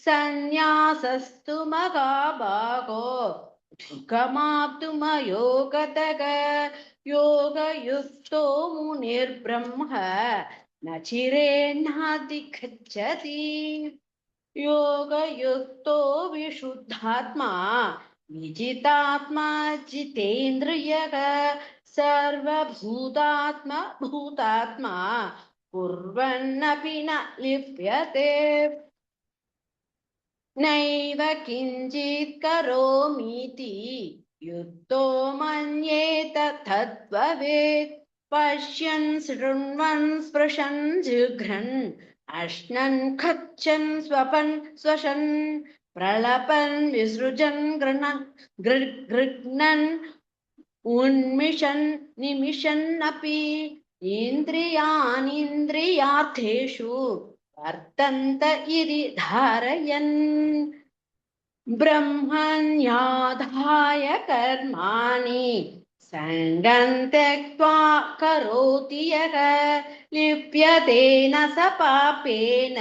सन्न्यासस्तु महाबाहो सुखमाप्तुमयोगतः। योगयुक्तो मुनिर्ब्रह्म न चिरेणाधिगच्छति। योगयुक्तो विशुद्धात्मा विजितात्मा जितेन्द्रियः। सर्वभूतात्मा भूतात्मा कुर्वन्नपि न लिप्यते। नैव किञ्चित् करोमीति युक्तो मन्येत तद्भवेत्। पश्यन् शृण्वन् स्पृशन् जिघ्रन् अश्नन् खच्चन् स्वपन् स्वशन् प्रलपन् विसृजन् गृह्णन् उन्मिषन् निमिषन्नपि इन्द्रियाणीन्द्रियार्थेषु वर्तन्त इति धारयन्। ब्रह्मण्याधाय कर्माणि सङ्गं त्यक्त्वा करोति यः लिप्यते न स पापेन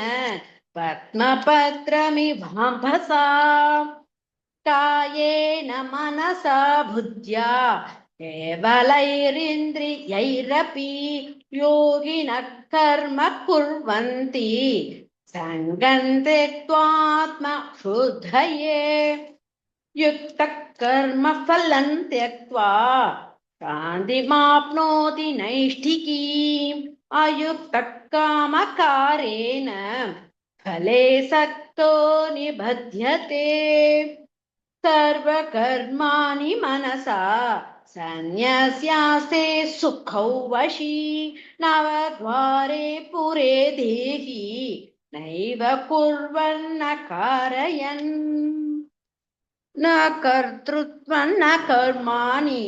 पद्मपत्रमिवाम्भसा। कायेन मनसा बुद्ध्या केवलैरिन्द्रियैरपि योगिनः कर्म कुर्वन्ति सङ्गं त्यक्त्वात्मशुद्धये। युक्तः कर्मफलं त्यक्त्वा शान्तिमाप्नोति नैष्ठिकीम्। अयुक्तः कामकारेण फले सक्तो निबध्यते। सर्वकर्माणि मनसा सन्न्यस्यास्ते सुखौ वशी। नवद्वारे पुरे देहि नैव कुर्वन्न कारयन्। न कर्तृत्वं न कर्माणि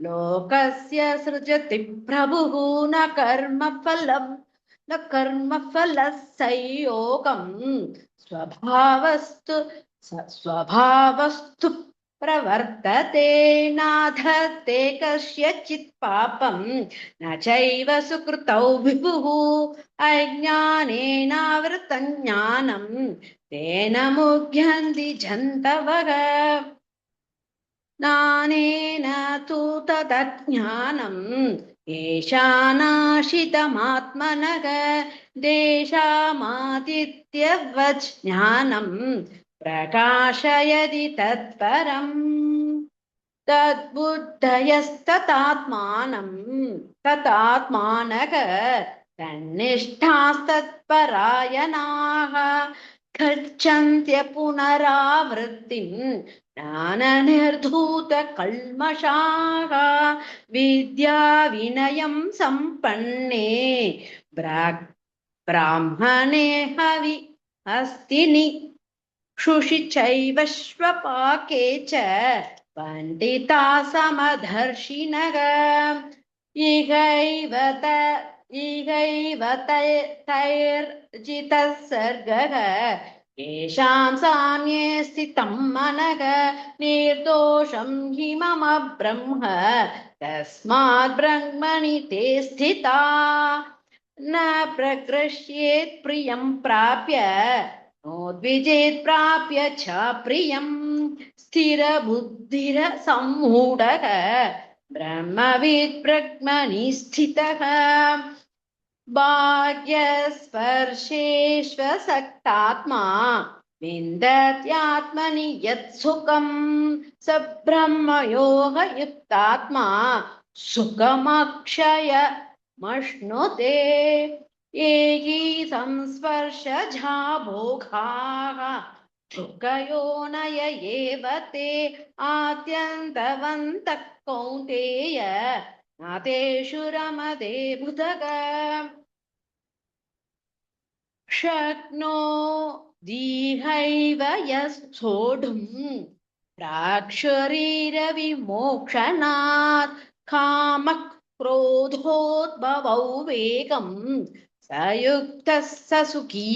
लोकस्य सृजति प्रभुः। न कर्मफलस्य संयोगं स्वभावस्तु प्रवर्तते। नाधत्ते कस्यचित् पापं न चैव सुकृतौ विभुः। अज्ञानेनावृतं ज्ञानं तेन मुह्यन्ति जन्तवः। ज्ञानेन तु तदज्ञानम् येषानाशितमात्मनः। देशामादित्यवत् ज्ञानं प्रकाशयति तत्परम्। ततात्मानः तन्निष्ठास्तत्परायणाः गच्छन्त्य पुनरावृत्तिं ज्ञाननिर्धूतकल्मषाः विद्या विनयं सम्पन्ने ब्राह्मणे हवि अस्तिनि शुषि श्वपाके च पंडिता समदर्शिनः इहैव तैर्जितः सर्गः येषां साम्ये स्थितं मनः निर्दोषं हि मम ब्रह्म तस्मात् ब्रह्मणि ते स्थिता न प्रकृष्येत् प्रियं प्राप्य नोद्विजेत् प्राप्य च प्रियं स्थिरबुद्धिरसम्मूढः ब्रह्मविद् ब्रह्मणि स्थितः बाह्यस्पर्शेष्वसक्तात्मा विन्दत्यात्मनि यत्सुखं स ब्रह्मयोगयुक्तात्मा सुखमक्षयमश्नुते येहि संस्पर्शजा भोगाः सुखयोनय एव ते आद्यन्तवन्तः कौन्तेय न तेषु रमते बुधः शक्नोतीहैव यः सोढुं प्राक्शरीरविमोक्षणात् कामः क्रोधोद्भवौ वेगं स युक्तः स सुखी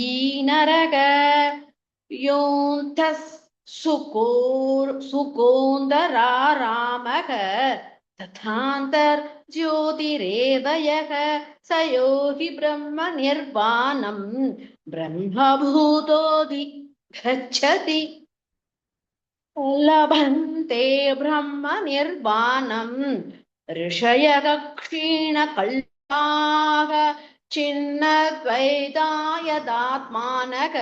नरः योऽन्तः सुकोन्दरारामः तथान्तर्ज्योतिरेव यः स योगी ब्रह्मनिर्वाणं ब्रह्मभूतोऽधि गच्छति लभन्ते ब्रह्मनिर्वाणं ऋषयः क्षीणकल्पाः छिन्नद्वैतायदात्मानः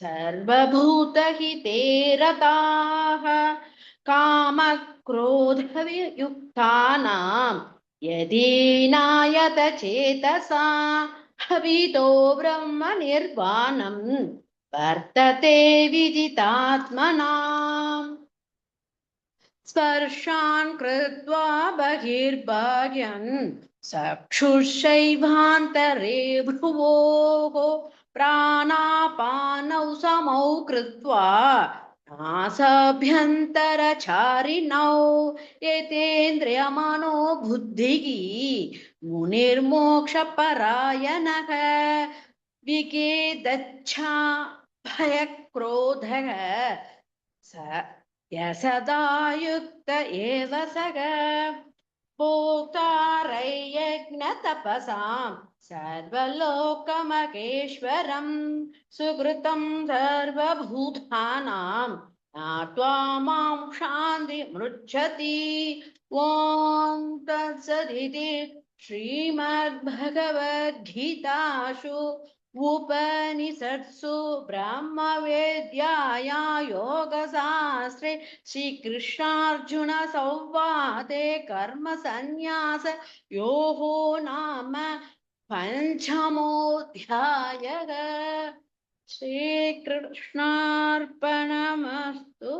सर्वभूतहिते रताः कामक्रोधवियुक्तानां यदीनायतचेतसा हवितो ब्रह्मनिर्वाणं वर्तते विदितात्मनाम् स्पर्शान् कृत्वा बहिर्बाह्यन् चक्षुषैवान्तरे भ्रुवोः प्राणापानौ समौ कृत्वा नासाभ्यन्तरचारिणौ यतेन्द्रियमनो बुद्धिः मुनिर्मोक्षपरायणः विकेदच्छा भयक्रोधः स सदा युक्त एव सः भोक्तारयज्ञतपसां सर्वलोकमहेश्वरं सुकृतं सर्वभूतानां ज्ञात्वा मां शान्तिमृच्छति ॐ तत्सदिति श्रीमद्भगवद्गीतासु उपनिषत्सु ब्रह्मविद्याया योगशास्त्रे श्रीकृष्णार्जुन संवादे कर्मसन्न्यास योगो नाम पञ्चमोऽध्यायः। श्रीकृष्णार्पणमस्तु।